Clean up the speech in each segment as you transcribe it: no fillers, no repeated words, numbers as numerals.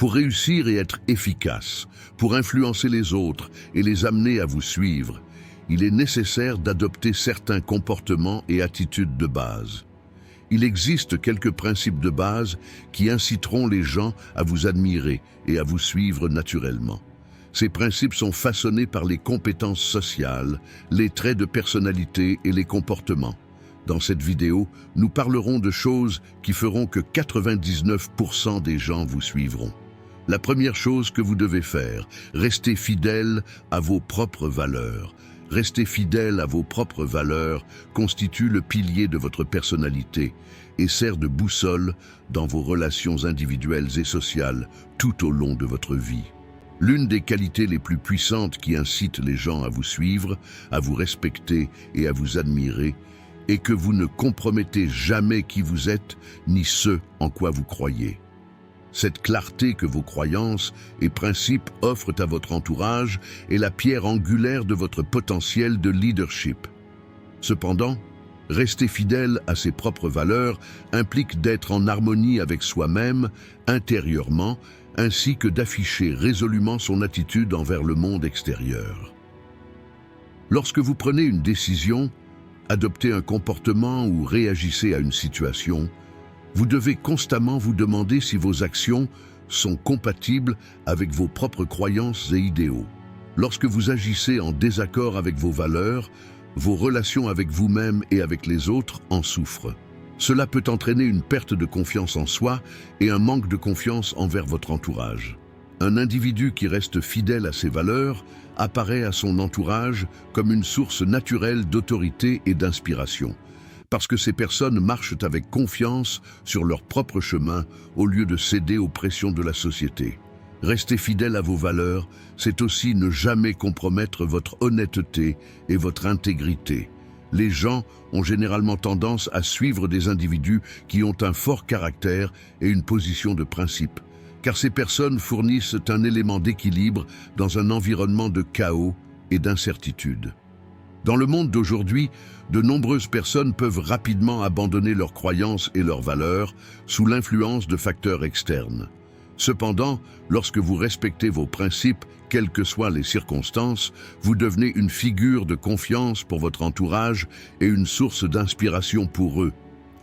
Pour réussir et être efficace, pour influencer les autres et les amener à vous suivre, il est nécessaire d'adopter certains comportements et attitudes de base. Il existe quelques principes de base qui inciteront les gens à vous admirer et à vous suivre naturellement. Ces principes sont façonnés par les compétences sociales, les traits de personnalité et les comportements. Dans cette vidéo, nous parlerons de choses qui feront que 99% des gens vous suivront. La première chose que vous devez faire, rester fidèle à vos propres valeurs. Rester fidèle à vos propres valeurs constitue le pilier de votre personnalité et sert de boussole dans vos relations individuelles et sociales tout au long de votre vie. L'une des qualités les plus puissantes qui incitent les gens à vous suivre, à vous respecter et à vous admirer est que vous ne compromettez jamais qui vous êtes ni ce en quoi vous croyez. Cette clarté que vos croyances et principes offrent à votre entourage est la pierre angulaire de votre potentiel de leadership. Cependant, rester fidèle à ses propres valeurs implique d'être en harmonie avec soi-même, intérieurement, ainsi que d'afficher résolument son attitude envers le monde extérieur. Lorsque vous prenez une décision, adoptez un comportement ou réagissez à une situation, vous devez constamment vous demander si vos actions sont compatibles avec vos propres croyances et idéaux. Lorsque vous agissez en désaccord avec vos valeurs, vos relations avec vous-même et avec les autres en souffrent. Cela peut entraîner une perte de confiance en soi et un manque de confiance envers votre entourage. Un individu qui reste fidèle à ses valeurs apparaît à son entourage comme une source naturelle d'autorité et d'inspiration, parce que ces personnes marchent avec confiance sur leur propre chemin au lieu de céder aux pressions de la société. Rester fidèle à vos valeurs, c'est aussi ne jamais compromettre votre honnêteté et votre intégrité. Les gens ont généralement tendance à suivre des individus qui ont un fort caractère et une position de principe, car ces personnes fournissent un élément d'équilibre dans un environnement de chaos et d'incertitude. Dans le monde d'aujourd'hui, de nombreuses personnes peuvent rapidement abandonner leurs croyances et leurs valeurs sous l'influence de facteurs externes. Cependant, lorsque vous respectez vos principes, quelles que soient les circonstances, vous devenez une figure de confiance pour votre entourage et une source d'inspiration pour eux.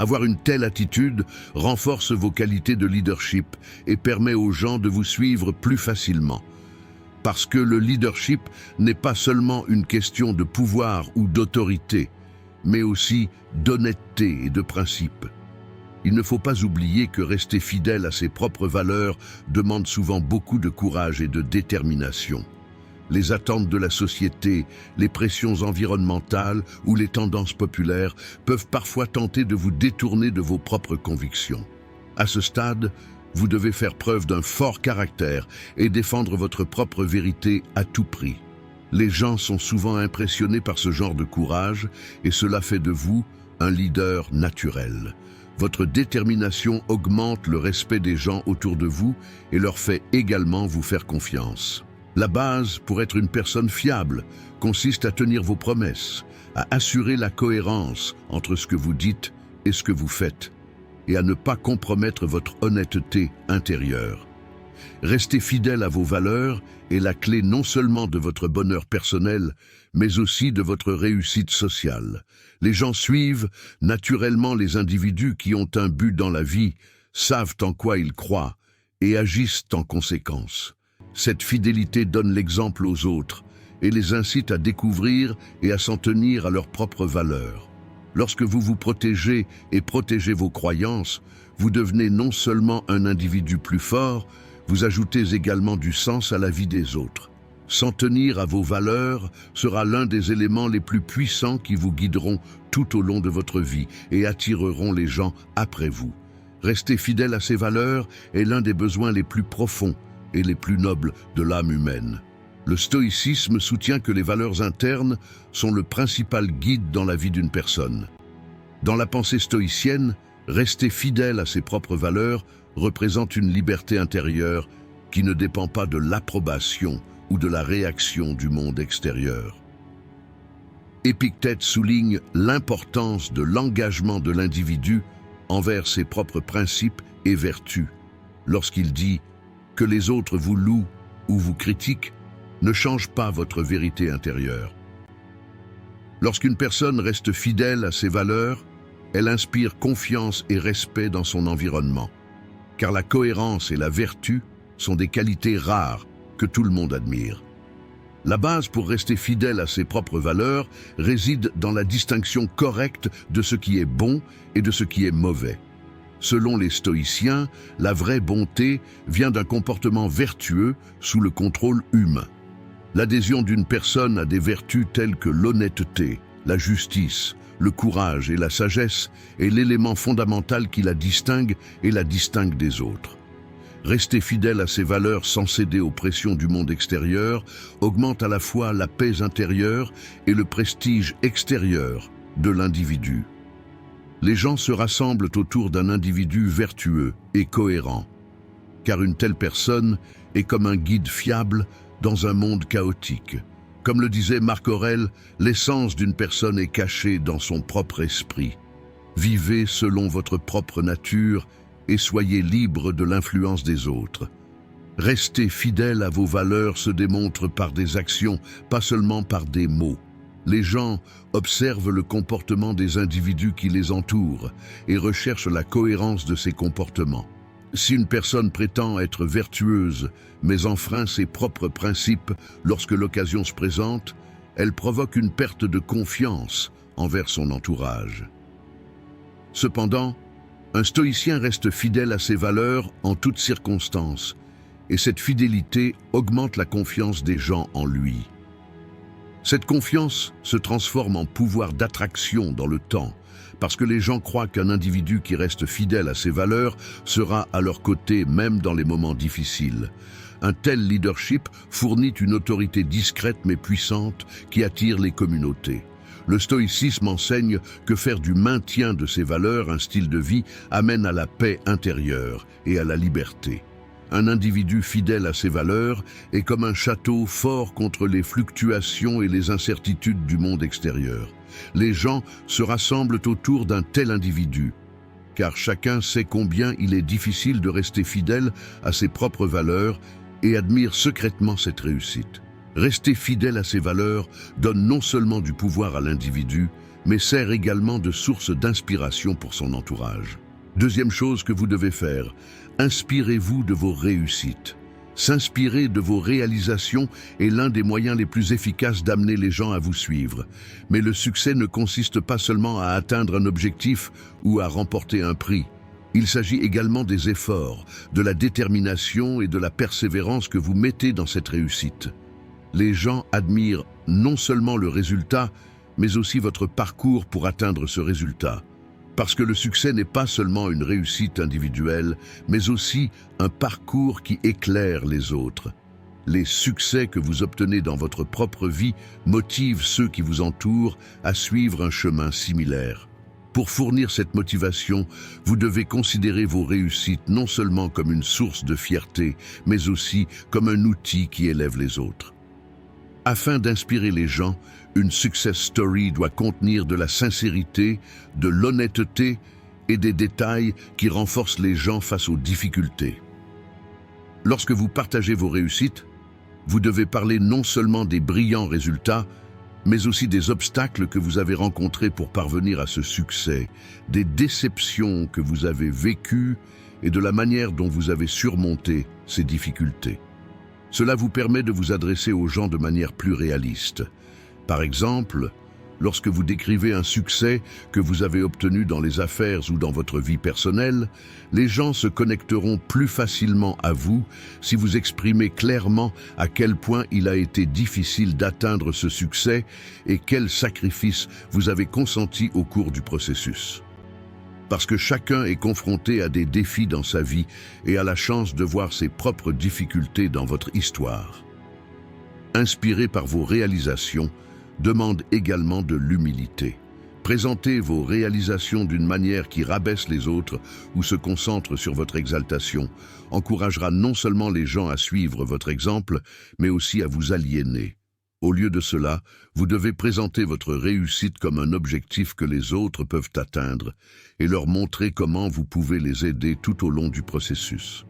Avoir une telle attitude renforce vos qualités de leadership et permet aux gens de vous suivre plus facilement. Parce que le leadership n'est pas seulement une question de pouvoir ou d'autorité, mais aussi d'honnêteté et de principe. Il ne faut pas oublier que rester fidèle à ses propres valeurs demande souvent beaucoup de courage et de détermination. Les attentes de la société, les pressions environnementales ou les tendances populaires peuvent parfois tenter de vous détourner de vos propres convictions. À ce stade, vous devez faire preuve d'un fort caractère et défendre votre propre vérité à tout prix. Les gens sont souvent impressionnés par ce genre de courage et cela fait de vous un leader naturel. Votre détermination augmente le respect des gens autour de vous et leur fait également vous faire confiance. La base pour être une personne fiable consiste à tenir vos promesses, à assurer la cohérence entre ce que vous dites et ce que vous faites, et à ne pas compromettre votre honnêteté intérieure. Rester fidèle à vos valeurs est la clé non seulement de votre bonheur personnel, mais aussi de votre réussite sociale. Les gens suivent naturellement les individus qui ont un but dans la vie, savent en quoi ils croient et agissent en conséquence. Cette fidélité donne l'exemple aux autres et les incite à découvrir et à s'en tenir à leurs propres valeurs. Lorsque vous vous protégez et protégez vos croyances, vous devenez non seulement un individu plus fort, vous ajoutez également du sens à la vie des autres. S'en tenir à vos valeurs sera l'un des éléments les plus puissants qui vous guideront tout au long de votre vie et attireront les gens après vous. Rester fidèle à ces valeurs est l'un des besoins les plus profonds et les plus nobles de l'âme humaine. Le stoïcisme soutient que les valeurs internes sont le principal guide dans la vie d'une personne. Dans la pensée stoïcienne, rester fidèle à ses propres valeurs représente une liberté intérieure qui ne dépend pas de l'approbation ou de la réaction du monde extérieur. Épictète souligne l'importance de l'engagement de l'individu envers ses propres principes et vertus, lorsqu'il dit que les autres vous louent ou vous critiquent ne change pas votre vérité intérieure. Lorsqu'une personne reste fidèle à ses valeurs, elle inspire confiance et respect dans son environnement, car la cohérence et la vertu sont des qualités rares que tout le monde admire. La base pour rester fidèle à ses propres valeurs réside dans la distinction correcte de ce qui est bon et de ce qui est mauvais. Selon les stoïciens, la vraie bonté vient d'un comportement vertueux sous le contrôle humain. L'adhésion d'une personne à des vertus telles que l'honnêteté, la justice, le courage et la sagesse est l'élément fondamental qui la distingue et la distingue des autres. Rester fidèle à ses valeurs sans céder aux pressions du monde extérieur augmente à la fois la paix intérieure et le prestige extérieur de l'individu. Les gens se rassemblent autour d'un individu vertueux et cohérent, car une telle personne est comme un guide fiable dans un monde chaotique. Comme le disait Marc Aurèle, l'essence d'une personne est cachée dans son propre esprit. Vivez selon votre propre nature et soyez libre de l'influence des autres. Rester fidèle à vos valeurs se démontre par des actions, pas seulement par des mots. Les gens observent le comportement des individus qui les entourent et recherchent la cohérence de ces comportements. Si une personne prétend être vertueuse, mais enfreint ses propres principes lorsque l'occasion se présente, elle provoque une perte de confiance envers son entourage. Cependant, un stoïcien reste fidèle à ses valeurs en toutes circonstances, et cette fidélité augmente la confiance des gens en lui. Cette confiance se transforme en pouvoir d'attraction dans le temps, parce que les gens croient qu'un individu qui reste fidèle à ses valeurs sera à leur côté même dans les moments difficiles. Un tel leadership fournit une autorité discrète mais puissante qui attire les communautés. Le stoïcisme enseigne que faire du maintien de ses valeurs un style de vie amène à la paix intérieure et à la liberté. Un individu fidèle à ses valeurs est comme un château fort contre les fluctuations et les incertitudes du monde extérieur. Les gens se rassemblent autour d'un tel individu, car chacun sait combien il est difficile de rester fidèle à ses propres valeurs et admire secrètement cette réussite. Rester fidèle à ses valeurs donne non seulement du pouvoir à l'individu, mais sert également de source d'inspiration pour son entourage. Deuxième chose que vous devez faire, inspirez-vous de vos réussites. S'inspirer de vos réalisations est l'un des moyens les plus efficaces d'amener les gens à vous suivre. Mais le succès ne consiste pas seulement à atteindre un objectif ou à remporter un prix. Il s'agit également des efforts, de la détermination et de la persévérance que vous mettez dans cette réussite. Les gens admirent non seulement le résultat, mais aussi votre parcours pour atteindre ce résultat. Parce que le succès n'est pas seulement une réussite individuelle, mais aussi un parcours qui éclaire les autres. Les succès que vous obtenez dans votre propre vie motivent ceux qui vous entourent à suivre un chemin similaire. Pour fournir cette motivation, vous devez considérer vos réussites non seulement comme une source de fierté, mais aussi comme un outil qui élève les autres. Afin d'inspirer les gens, une success story doit contenir de la sincérité, de l'honnêteté et des détails qui renforcent les gens face aux difficultés. Lorsque vous partagez vos réussites, vous devez parler non seulement des brillants résultats, mais aussi des obstacles que vous avez rencontrés pour parvenir à ce succès, des déceptions que vous avez vécues et de la manière dont vous avez surmonté ces difficultés. Cela vous permet de vous adresser aux gens de manière plus réaliste. Par exemple, lorsque vous décrivez un succès que vous avez obtenu dans les affaires ou dans votre vie personnelle, les gens se connecteront plus facilement à vous si vous exprimez clairement à quel point il a été difficile d'atteindre ce succès et quels sacrifices vous avez consentis au cours du processus. Parce que chacun est confronté à des défis dans sa vie et a la chance de voir ses propres difficultés dans votre histoire. Inspiré par vos réalisations, demande également de l'humilité. Présentez vos réalisations d'une manière qui rabaisse les autres ou se concentre sur votre exaltation encouragera non seulement les gens à suivre votre exemple, mais aussi à vous aliéner. Au lieu de cela, vous devez présenter votre réussite comme un objectif que les autres peuvent atteindre et leur montrer comment vous pouvez les aider tout au long du processus.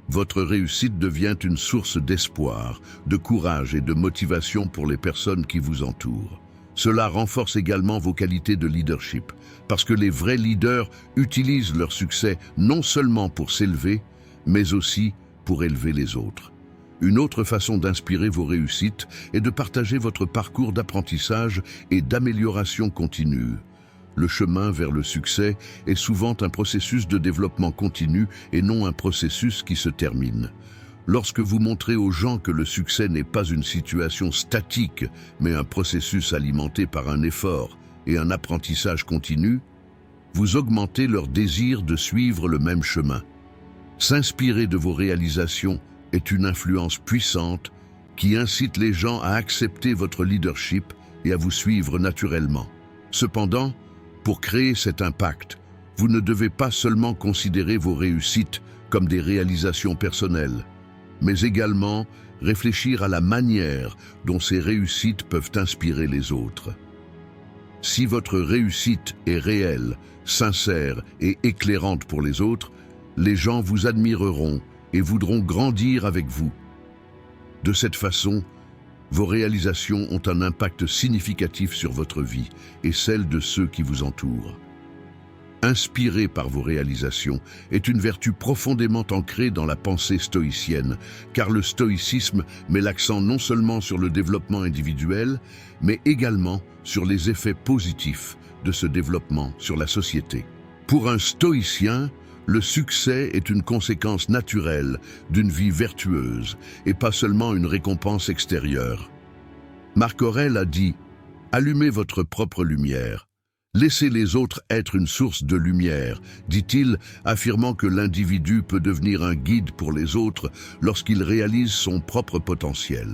Votre réussite devient une source d'espoir, de courage et de motivation pour les personnes qui vous entourent. Cela renforce également vos qualités de leadership, parce que les vrais leaders utilisent leur succès non seulement pour s'élever, mais aussi pour élever les autres. Une autre façon d'inspirer vos réussites est de partager votre parcours d'apprentissage et d'amélioration continue. Le chemin vers le succès est souvent un processus de développement continu et non un processus qui se termine. Lorsque vous montrez aux gens que le succès n'est pas une situation statique, mais un processus alimenté par un effort et un apprentissage continu, vous augmentez leur désir de suivre le même chemin. S'inspirer de vos réalisations est une influence puissante qui incite les gens à accepter votre leadership et à vous suivre naturellement. Cependant, pour créer cet impact, vous ne devez pas seulement considérer vos réussites comme des réalisations personnelles, mais également réfléchir à la manière dont ces réussites peuvent inspirer les autres. Si votre réussite est réelle, sincère et éclairante pour les autres, les gens vous admireront et voudront grandir avec vous. De cette façon, vos réalisations ont un impact significatif sur votre vie et celle de ceux qui vous entourent. Inspiré par vos réalisations est une vertu profondément ancrée dans la pensée stoïcienne, car le stoïcisme met l'accent non seulement sur le développement individuel, mais également sur les effets positifs de ce développement sur la société. Pour un stoïcien, le succès est une conséquence naturelle d'une vie vertueuse et pas seulement une récompense extérieure. Marc Aurèle a dit « Allumez votre propre lumière. Laissez les autres être une source de lumière », dit-il, affirmant que l'individu peut devenir un guide pour les autres lorsqu'il réalise son propre potentiel.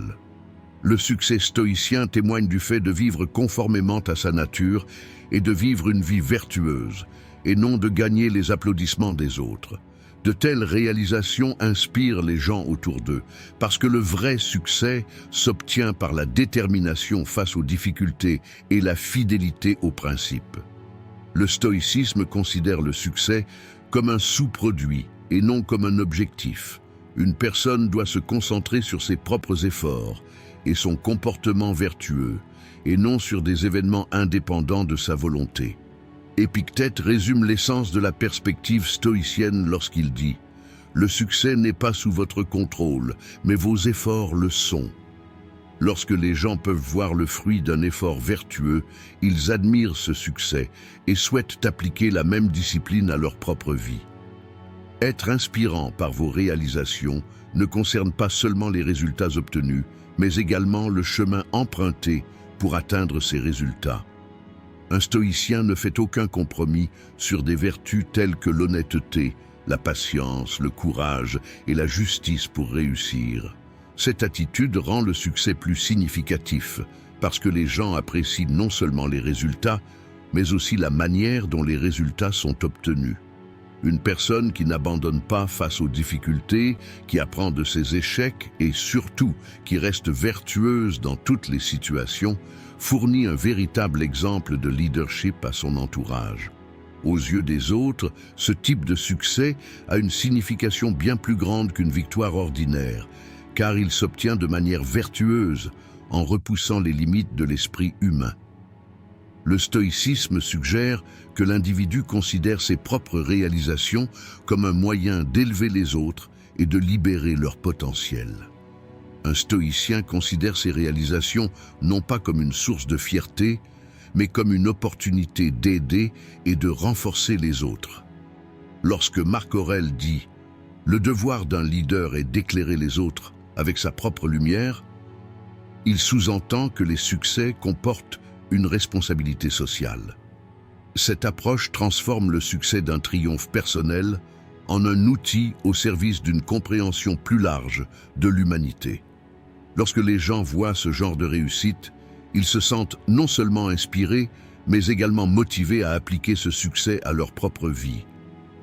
Le succès stoïcien témoigne du fait de vivre conformément à sa nature et de vivre une vie vertueuse, et non de gagner les applaudissements des autres. De telles réalisations inspirent les gens autour d'eux, parce que le vrai succès s'obtient par la détermination face aux difficultés et la fidélité aux principes. Le stoïcisme considère le succès comme un sous-produit et non comme un objectif. Une personne doit se concentrer sur ses propres efforts et son comportement vertueux, et non sur des événements indépendants de sa volonté. Épictète résume l'essence de la perspective stoïcienne lorsqu'il dit « Le succès n'est pas sous votre contrôle, mais vos efforts le sont ». Lorsque les gens peuvent voir le fruit d'un effort vertueux, ils admirent ce succès et souhaitent appliquer la même discipline à leur propre vie. Être inspirant par vos réalisations ne concerne pas seulement les résultats obtenus, mais également le chemin emprunté pour atteindre ces résultats. Un stoïcien ne fait aucun compromis sur des vertus telles que l'honnêteté, la patience, le courage et la justice pour réussir. Cette attitude rend le succès plus significatif, parce que les gens apprécient non seulement les résultats, mais aussi la manière dont les résultats sont obtenus. Une personne qui n'abandonne pas face aux difficultés, qui apprend de ses échecs et surtout qui reste vertueuse dans toutes les situations, fournit un véritable exemple de leadership à son entourage. Aux yeux des autres, ce type de succès a une signification bien plus grande qu'une victoire ordinaire, car il s'obtient de manière vertueuse en repoussant les limites de l'esprit humain. Le stoïcisme suggère que l'individu considère ses propres réalisations comme un moyen d'élever les autres et de libérer leur potentiel. Un stoïcien considère ses réalisations non pas comme une source de fierté, mais comme une opportunité d'aider et de renforcer les autres. Lorsque Marc Aurèle dit « Le devoir d'un leader est d'éclairer les autres avec sa propre lumière », il sous-entend que les succès comportent une responsabilité sociale. Cette approche transforme le succès d'un triomphe personnel en un outil au service d'une compréhension plus large de l'humanité. Lorsque les gens voient ce genre de réussite, ils se sentent non seulement inspirés, mais également motivés à appliquer ce succès à leur propre vie.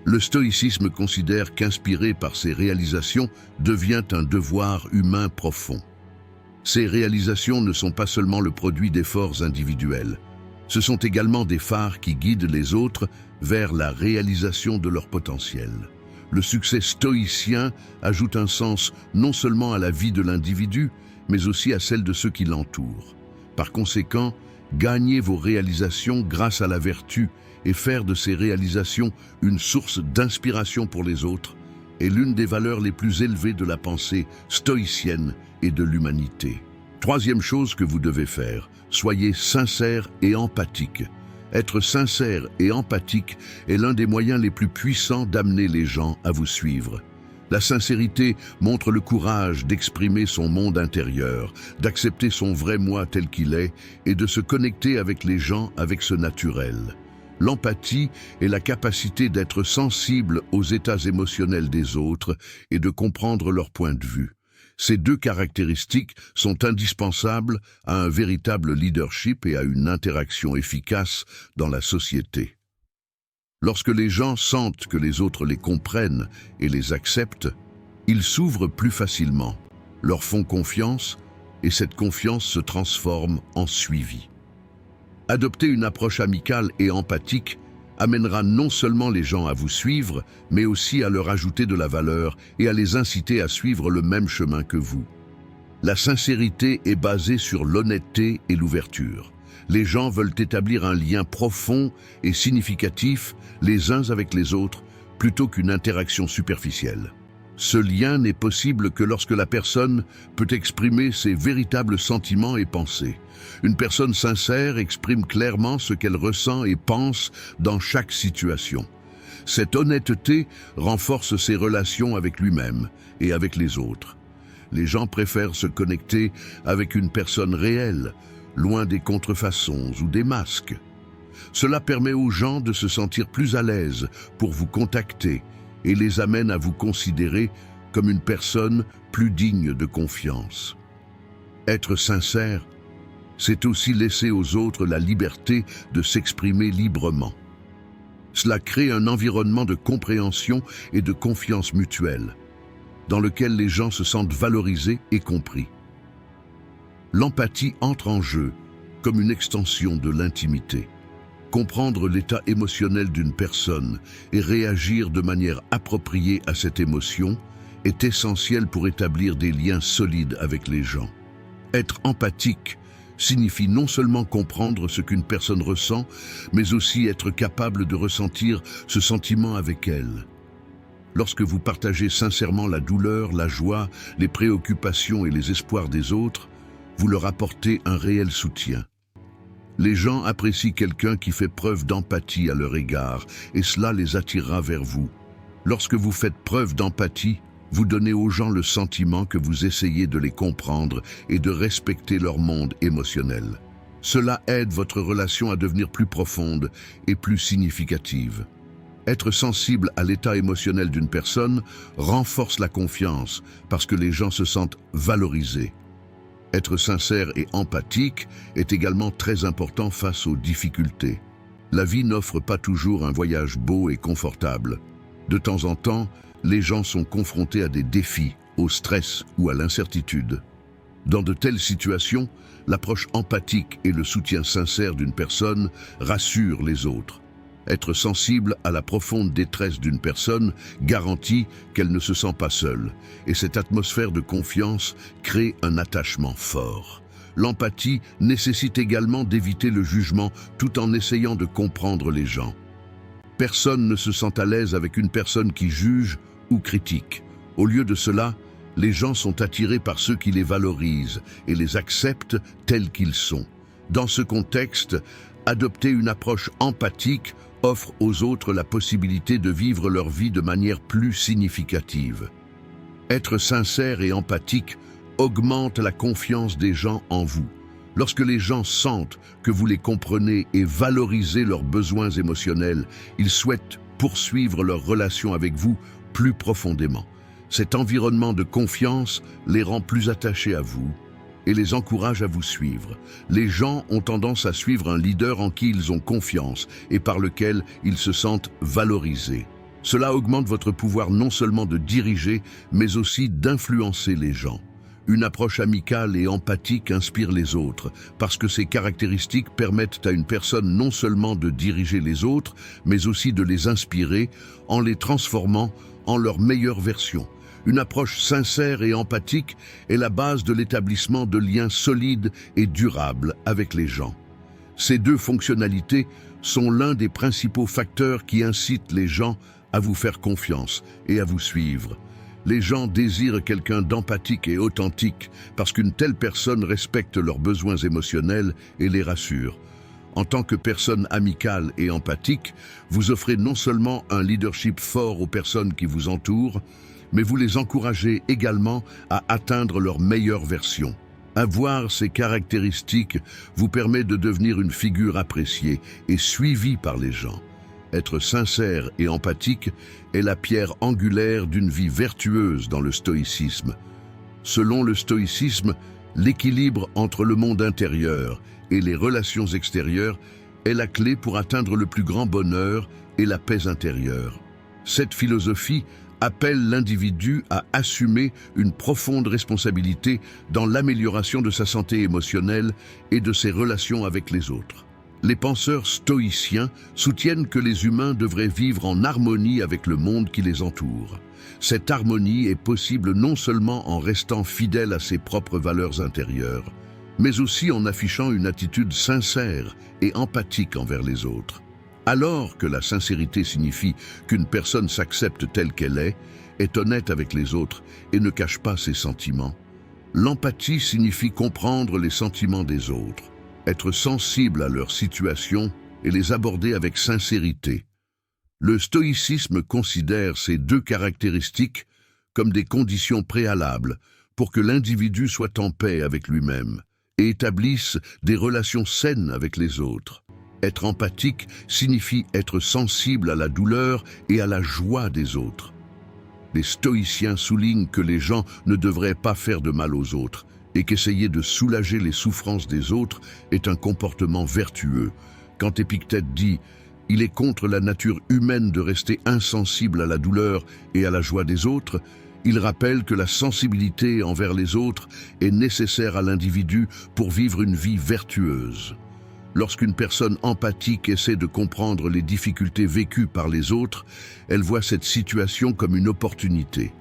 Le stoïcisme considère qu'inspiré par ces réalisations devient un devoir humain profond. Ces réalisations ne sont pas seulement le produit d'efforts individuels, ce sont également des phares qui guident les autres vers la réalisation de leur potentiel. le succès stoïcien ajoute un sens non seulement à la vie de l'individu, mais aussi à celle de ceux qui l'entourent. Par conséquent, gagnez vos réalisations grâce à la vertu et faire de ces réalisations une source d'inspiration pour les autres est l'une des valeurs les plus élevées de la pensée stoïcienne et de l'humanité. Troisième chose que vous devez faire, soyez sincère et empathique. Être sincère et empathique est l'un des moyens les plus puissants d'amener les gens à vous suivre. La sincérité montre le courage d'exprimer son monde intérieur, d'accepter son vrai moi tel qu'il est et de se connecter avec les gens avec ce naturel. L'empathie est la capacité d'être sensible aux états émotionnels des autres et de comprendre leur point de vue. Ces deux caractéristiques sont indispensables à un véritable leadership et à une interaction efficace dans la société. Lorsque les gens sentent que les autres les comprennent et les acceptent, ils s'ouvrent plus facilement, leur font confiance et cette confiance se transforme en suivi. Adopter une approche amicale et empathique amènera non seulement les gens à vous suivre, mais aussi à leur ajouter de la valeur et à les inciter à suivre le même chemin que vous. La sincérité est basée sur l'honnêteté et l'ouverture. Les gens veulent établir un lien profond et significatif les uns avec les autres, plutôt qu'une interaction superficielle. Ce lien n'est possible que lorsque la personne peut exprimer ses véritables sentiments et pensées. Une personne sincère exprime clairement ce qu'elle ressent et pense dans chaque situation. Cette honnêteté renforce ses relations avec lui-même et avec les autres. Les gens préfèrent se connecter avec une personne réelle, loin des contrefaçons ou des masques. Cela permet aux gens de se sentir plus à l'aise pour vous contacter et les amène à vous considérer comme une personne plus digne de confiance. Être sincère, c'est aussi laisser aux autres la liberté de s'exprimer librement. Cela crée un environnement de compréhension et de confiance mutuelle, dans lequel les gens se sentent valorisés et compris. L'empathie entre en jeu comme une extension de l'intimité. Comprendre l'état émotionnel d'une personne et réagir de manière appropriée à cette émotion est essentiel pour établir des liens solides avec les gens. Être empathique signifie non seulement comprendre ce qu'une personne ressent, mais aussi être capable de ressentir ce sentiment avec elle. Lorsque vous partagez sincèrement la douleur, la joie, les préoccupations et les espoirs des autres, vous leur apportez un réel soutien. Les gens apprécient quelqu'un qui fait preuve d'empathie à leur égard, et cela les attirera vers vous. Lorsque vous faites preuve d'empathie, vous donnez aux gens le sentiment que vous essayez de les comprendre et de respecter leur monde émotionnel. Cela aide votre relation à devenir plus profonde et plus significative. Être sensible à l'état émotionnel d'une personne renforce la confiance parce que les gens se sentent valorisés. Être sincère et empathique est également très important face aux difficultés. La vie n'offre pas toujours un voyage beau et confortable. De temps en temps, les gens sont confrontés à des défis, au stress ou à l'incertitude. Dans de telles situations, l'approche empathique et le soutien sincère d'une personne rassurent les autres. Être sensible à la profonde détresse d'une personne garantit qu'elle ne se sent pas seule, et cette atmosphère de confiance crée un attachement fort. L'empathie nécessite également d'éviter le jugement tout en essayant de comprendre les gens. Personne ne se sent à l'aise avec une personne qui juge ou critique. Au lieu de cela, les gens sont attirés par ceux qui les valorisent et les acceptent tels qu'ils sont. Dans ce contexte, adopter une approche empathique offre aux autres la possibilité de vivre leur vie de manière plus significative. Être sincère et empathique augmente la confiance des gens en vous. Lorsque les gens sentent que vous les comprenez et valorisez leurs besoins émotionnels, ils souhaitent poursuivre leur relation avec vous plus profondément. Cet environnement de confiance les rend plus attachés à vous et les encourage à vous suivre. Les gens ont tendance à suivre un leader en qui ils ont confiance et par lequel ils se sentent valorisés. Cela augmente votre pouvoir non seulement de diriger, mais aussi d'influencer les gens. Une approche amicale et empathique inspire les autres, parce que ces caractéristiques permettent à une personne non seulement de diriger les autres, mais aussi de les inspirer en les transformant en leur meilleure version. Une approche sincère et empathique est la base de l'établissement de liens solides et durables avec les gens. Ces deux fonctionnalités sont l'un des principaux facteurs qui incitent les gens à vous faire confiance et à vous suivre. Les gens désirent quelqu'un d'empathique et authentique parce qu'une telle personne respecte leurs besoins émotionnels et les rassure. En tant que personne amicale et empathique, vous offrez non seulement un leadership fort aux personnes qui vous entourent, mais vous les encouragez également à atteindre leur meilleure version. Avoir ces caractéristiques vous permet de devenir une figure appréciée et suivie par les gens. Être sincère et empathique est la pierre angulaire d'une vie vertueuse dans le stoïcisme. Selon le stoïcisme, l'équilibre entre le monde intérieur et les relations extérieures est la clé pour atteindre le plus grand bonheur et la paix intérieure. Cette philosophie appelle l'individu à assumer une profonde responsabilité dans l'amélioration de sa santé émotionnelle et de ses relations avec les autres. Les penseurs stoïciens soutiennent que les humains devraient vivre en harmonie avec le monde qui les entoure. Cette harmonie est possible non seulement en restant fidèle à ses propres valeurs intérieures, mais aussi en affichant une attitude sincère et empathique envers les autres. Alors que la sincérité signifie qu'une personne s'accepte telle qu'elle est honnête avec les autres et ne cache pas ses sentiments, l'empathie signifie comprendre les sentiments des autres, être sensible à leur situation et les aborder avec sincérité. Le stoïcisme considère ces deux caractéristiques comme des conditions préalables pour que l'individu soit en paix avec lui-même et établisse des relations saines avec les autres. Être empathique signifie être sensible à la douleur et à la joie des autres. Les stoïciens soulignent que les gens ne devraient pas faire de mal aux autres et qu'essayer de soulager les souffrances des autres est un comportement vertueux. Quand Épictète dit « Il est contre la nature humaine de rester insensible à la douleur et à la joie des autres », il rappelle que la sensibilité envers les autres est nécessaire à l'individu pour vivre une vie vertueuse. Lorsqu'une personne empathique essaie de comprendre les difficultés vécues par les autres, elle voit cette situation comme une opportunité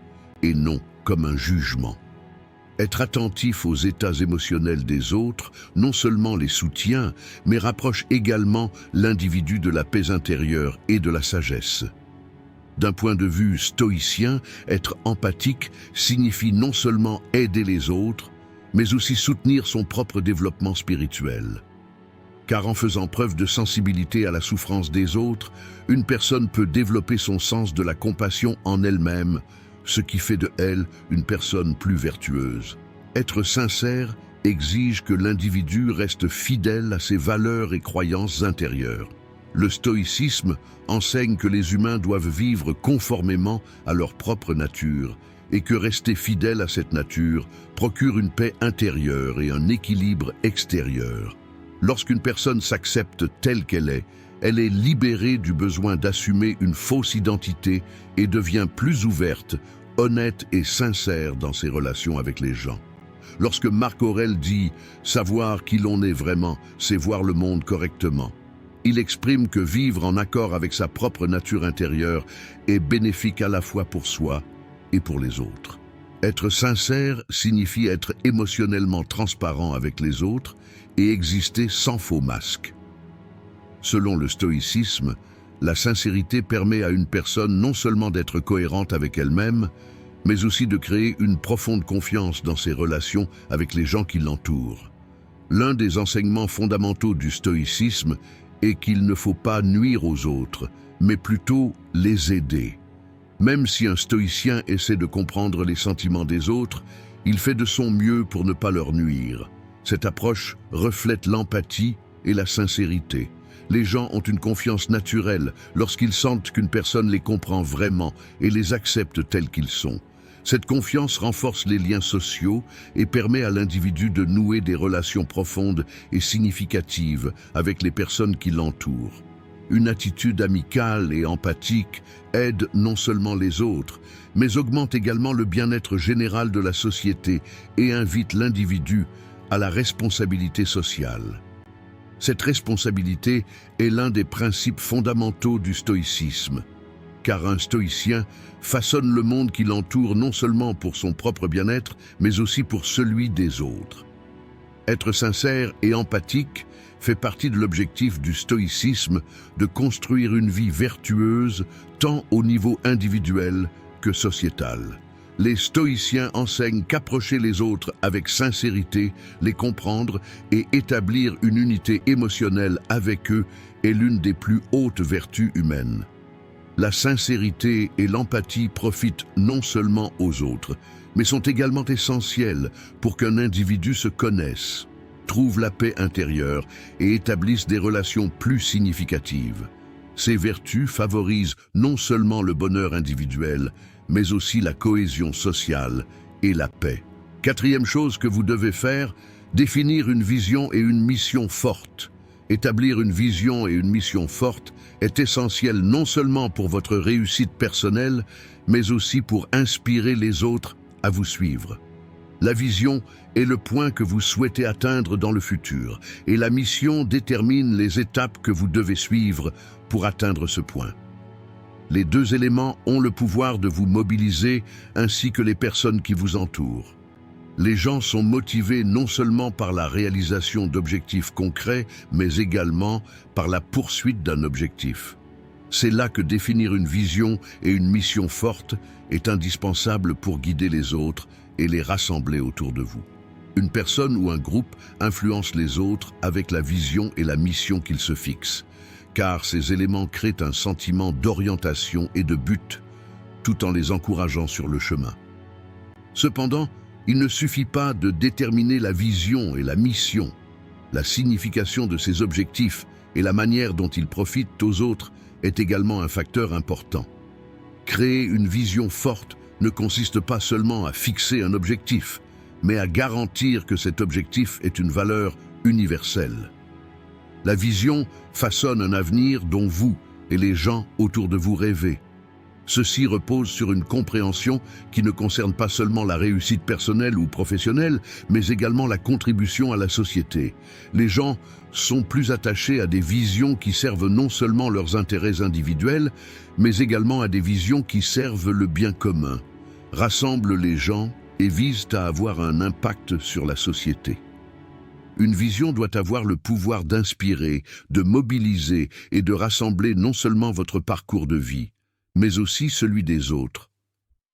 et non comme un jugement. Être attentif aux états émotionnels des autres non seulement les soutient, mais rapproche également l'individu de la paix intérieure et de la sagesse. D'un point de vue stoïcien, être empathique signifie non seulement aider les autres, mais aussi soutenir son propre développement spirituel. Car en faisant preuve de sensibilité à la souffrance des autres, une personne peut développer son sens de la compassion en elle-même, ce qui fait de elle une personne plus vertueuse. Être sincère exige que l'individu reste fidèle à ses valeurs et croyances intérieures. Le stoïcisme enseigne que les humains doivent vivre conformément à leur propre nature et que rester fidèle à cette nature procure une paix intérieure et un équilibre extérieur. Lorsqu'une personne s'accepte telle qu'elle est libérée du besoin d'assumer une fausse identité et devient plus ouverte, honnête et sincère dans ses relations avec les gens. Lorsque Marc Aurèle dit « Savoir qui l'on est vraiment, c'est voir le monde correctement », il exprime que vivre en accord avec sa propre nature intérieure est bénéfique à la fois pour soi et pour les autres. Être sincère signifie être émotionnellement transparent avec les autres et exister sans faux masque. Selon le stoïcisme, la sincérité permet à une personne non seulement d'être cohérente avec elle-même, mais aussi de créer une profonde confiance dans ses relations avec les gens qui l'entourent. L'un des enseignements fondamentaux du stoïcisme est qu'il ne faut pas nuire aux autres, mais plutôt les aider. Même si un stoïcien essaie de comprendre les sentiments des autres, il fait de son mieux pour ne pas leur nuire. Cette approche reflète l'empathie et la sincérité. Les gens ont une confiance naturelle lorsqu'ils sentent qu'une personne les comprend vraiment et les accepte tels qu'ils sont. Cette confiance renforce les liens sociaux et permet à l'individu de nouer des relations profondes et significatives avec les personnes qui l'entourent. Une attitude amicale et empathique aide non seulement les autres, mais augmente également le bien-être général de la société et invite l'individu à la responsabilité sociale. Cette responsabilité est l'un des principes fondamentaux du stoïcisme, car un stoïcien façonne le monde qui l'entoure non seulement pour son propre bien-être, mais aussi pour celui des autres. Être sincère et empathique fait partie de l'objectif du stoïcisme de construire une vie vertueuse tant au niveau individuel que sociétal. Les stoïciens enseignent qu'approcher les autres avec sincérité, les comprendre et établir une unité émotionnelle avec eux est l'une des plus hautes vertus humaines. La sincérité et l'empathie profitent non seulement aux autres, mais sont également essentielles pour qu'un individu se connaisse, trouve la paix intérieure et établisse des relations plus significatives. Ces vertus favorisent non seulement le bonheur individuel, mais aussi la cohésion sociale et la paix. Quatrième chose que vous devez faire, définir une vision et une mission forte. Établir une vision et une mission forte est essentiel non seulement pour votre réussite personnelle, mais aussi pour inspirer les autres à vous suivre. La vision est le point que vous souhaitez atteindre dans le futur, et la mission détermine les étapes que vous devez suivre pour atteindre ce point. Les deux éléments ont le pouvoir de vous mobiliser ainsi que les personnes qui vous entourent. Les gens sont motivés non seulement par la réalisation d'objectifs concrets, mais également par la poursuite d'un objectif. C'est là que définir une vision et une mission forte est indispensable pour guider les autres et les rassembler autour de vous. Une personne ou un groupe influence les autres avec la vision et la mission qu'ils se fixent, car ces éléments créent un sentiment d'orientation et de but, tout en les encourageant sur le chemin. Cependant, il ne suffit pas de déterminer la vision et la mission. La signification de ces objectifs et la manière dont ils profitent aux autres est également un facteur important. Créer une vision forte ne consiste pas seulement à fixer un objectif, mais à garantir que cet objectif est une valeur universelle. La vision façonne un avenir dont vous et les gens autour de vous rêvez. Ceci repose sur une compréhension qui ne concerne pas seulement la réussite personnelle ou professionnelle, mais également la contribution à la société. Les gens sont plus attachés à des visions qui servent non seulement leurs intérêts individuels, mais également à des visions qui servent le bien commun, rassemblent les gens et visent à avoir un impact sur la société. Une vision doit avoir le pouvoir d'inspirer, de mobiliser et de rassembler non seulement votre parcours de vie, mais aussi celui des autres.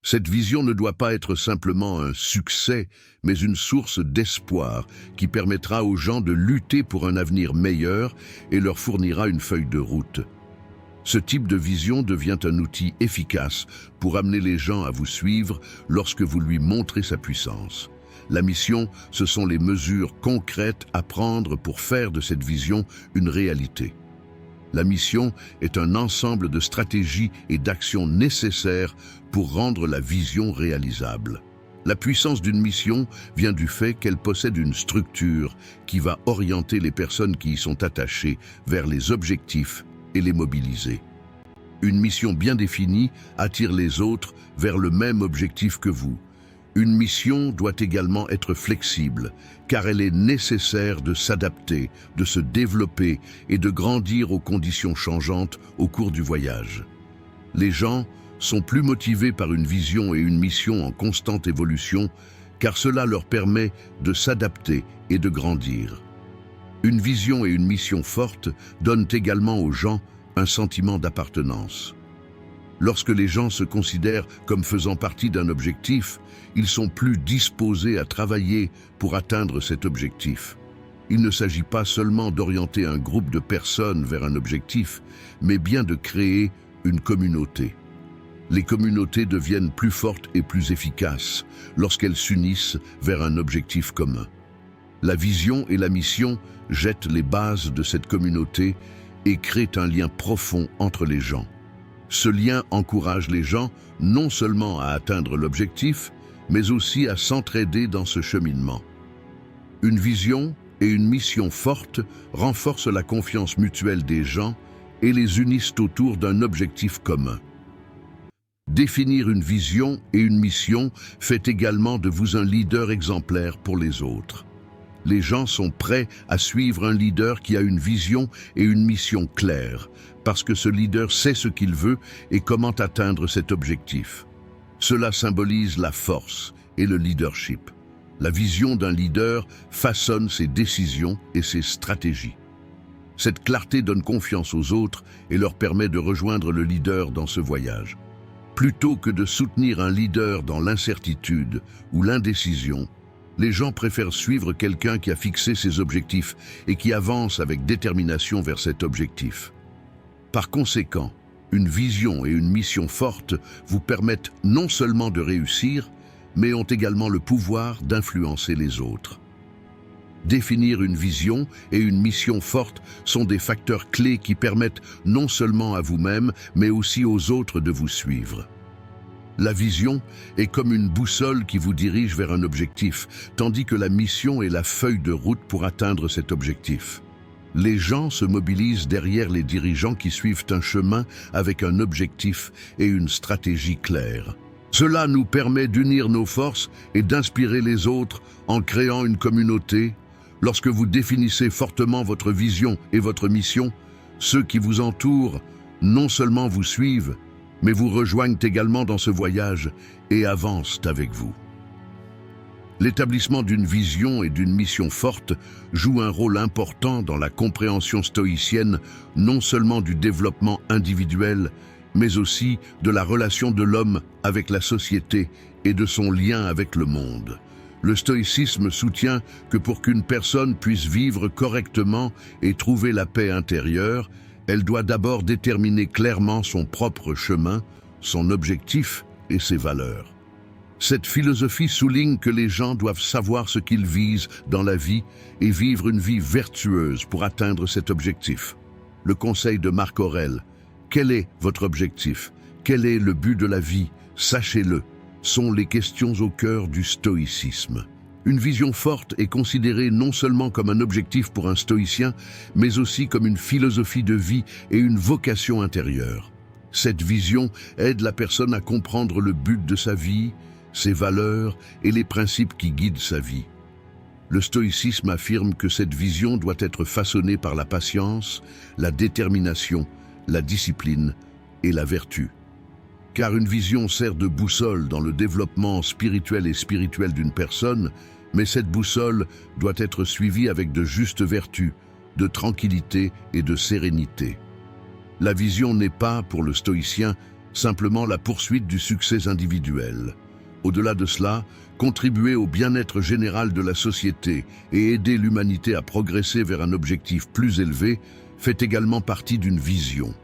Cette vision ne doit pas être simplement un succès, mais une source d'espoir qui permettra aux gens de lutter pour un avenir meilleur et leur fournira une feuille de route. Ce type de vision devient un outil efficace pour amener les gens à vous suivre lorsque vous lui montrez sa puissance. La mission, ce sont les mesures concrètes à prendre pour faire de cette vision une réalité. La mission est un ensemble de stratégies et d'actions nécessaires pour rendre la vision réalisable. La puissance d'une mission vient du fait qu'elle possède une structure qui va orienter les personnes qui y sont attachées vers les objectifs et les mobiliser. Une mission bien définie attire les autres vers le même objectif que vous. Une mission doit également être flexible, car elle est nécessaire de s'adapter, de se développer et de grandir aux conditions changeantes au cours du voyage. Les gens sont plus motivés par une vision et une mission en constante évolution, car cela leur permet de s'adapter et de grandir. Une vision et une mission fortes donnent également aux gens un sentiment d'appartenance. Lorsque les gens se considèrent comme faisant partie d'un objectif, ils sont plus disposés à travailler pour atteindre cet objectif. Il ne s'agit pas seulement d'orienter un groupe de personnes vers un objectif, mais bien de créer une communauté. Les communautés deviennent plus fortes et plus efficaces lorsqu'elles s'unissent vers un objectif commun. La vision et la mission jettent les bases de cette communauté et créent un lien profond entre les gens. Ce lien encourage les gens non seulement à atteindre l'objectif, mais aussi à s'entraider dans ce cheminement. Une vision et une mission forte renforcent la confiance mutuelle des gens et les unissent autour d'un objectif commun. Définir une vision et une mission fait également de vous un leader exemplaire pour les autres. Les gens sont prêts à suivre un leader qui a une vision et une mission claires, parce que ce leader sait ce qu'il veut et comment atteindre cet objectif. Cela symbolise la force et le leadership. La vision d'un leader façonne ses décisions et ses stratégies. Cette clarté donne confiance aux autres et leur permet de rejoindre le leader dans ce voyage. Plutôt que de soutenir un leader dans l'incertitude ou l'indécision, les gens préfèrent suivre quelqu'un qui a fixé ses objectifs et qui avance avec détermination vers cet objectif. Par conséquent, une vision et une mission fortes vous permettent non seulement de réussir, mais ont également le pouvoir d'influencer les autres. Définir une vision et une mission fortes sont des facteurs clés qui permettent non seulement à vous-même, mais aussi aux autres de vous suivre. La vision est comme une boussole qui vous dirige vers un objectif, tandis que la mission est la feuille de route pour atteindre cet objectif. Les gens se mobilisent derrière les dirigeants qui suivent un chemin avec un objectif et une stratégie claire. Cela nous permet d'unir nos forces et d'inspirer les autres en créant une communauté. Lorsque vous définissez fortement votre vision et votre mission, ceux qui vous entourent non seulement vous suivent, mais vous rejoignent également dans ce voyage et avancent avec vous. L'établissement d'une vision et d'une mission forte joue un rôle important dans la compréhension stoïcienne, non seulement du développement individuel, mais aussi de la relation de l'homme avec la société et de son lien avec le monde. Le stoïcisme soutient que pour qu'une personne puisse vivre correctement et trouver la paix intérieure, elle doit d'abord déterminer clairement son propre chemin, son objectif et ses valeurs. Cette philosophie souligne que les gens doivent savoir ce qu'ils visent dans la vie et vivre une vie vertueuse pour atteindre cet objectif. Le conseil de Marc Aurèle, « Quel est votre objectif? Quel est le but de la vie? Sachez-le » sont les questions au cœur du stoïcisme. Une vision forte est considérée non seulement comme un objectif pour un stoïcien, mais aussi comme une philosophie de vie et une vocation intérieure. Cette vision aide la personne à comprendre le but de sa vie, ses valeurs et les principes qui guident sa vie. Le stoïcisme affirme que cette vision doit être façonnée par la patience, la détermination, la discipline et la vertu. Car une vision sert de boussole dans le développement spirituel d'une personne, mais cette boussole doit être suivie avec de justes vertus, de tranquillité et de sérénité. La vision n'est pas, pour le stoïcien, simplement la poursuite du succès individuel. Au-delà de cela, contribuer au bien-être général de la société et aider l'humanité à progresser vers un objectif plus élevé fait également partie d'une vision.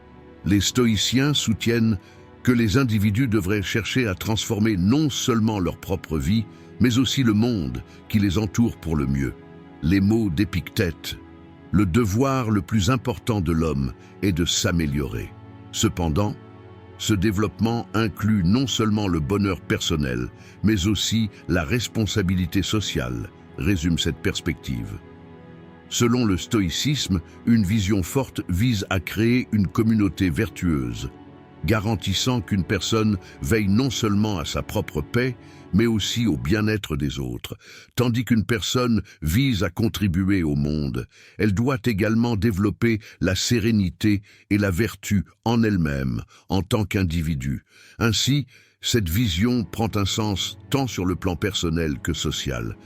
Les stoïciens soutiennent que les individus devraient chercher à transformer non seulement leur propre vie, mais aussi le monde qui les entoure pour le mieux. Les mots d'Épictète, « Le devoir le plus important de l'homme est de s'améliorer. Cependant, ce développement inclut non seulement le bonheur personnel, mais aussi la responsabilité sociale », résume cette perspective. Selon le stoïcisme, une vision forte vise à créer une communauté vertueuse, garantissant qu'une personne veille non seulement à sa propre paix, mais aussi au bien-être des autres. Tandis qu'une personne vise à contribuer au monde, elle doit également développer la sérénité et la vertu en elle-même, en tant qu'individu. Ainsi, cette vision prend un sens tant sur le plan personnel que social.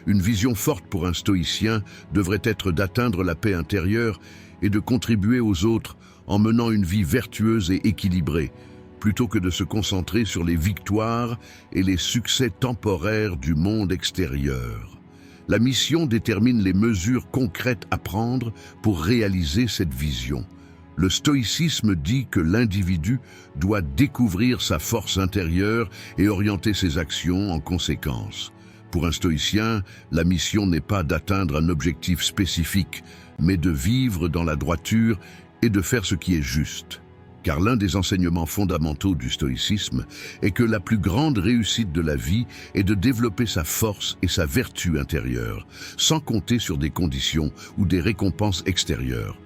Une vision forte pour un stoïcien devrait être d'atteindre la paix intérieure et de contribuer aux autres en menant une vie vertueuse et équilibrée, plutôt que de se concentrer sur les victoires et les succès temporaires du monde extérieur. La mission détermine les mesures concrètes à prendre pour réaliser cette vision. Le stoïcisme dit que l'individu doit découvrir sa force intérieure et orienter ses actions en conséquence. Pour un stoïcien, la mission n'est pas d'atteindre un objectif spécifique, mais de vivre dans la droiture et de faire ce qui est juste. Car l'un des enseignements fondamentaux du stoïcisme est que la plus grande réussite de la vie est de développer sa force et sa vertu intérieure, sans compter sur des conditions ou des récompenses extérieures.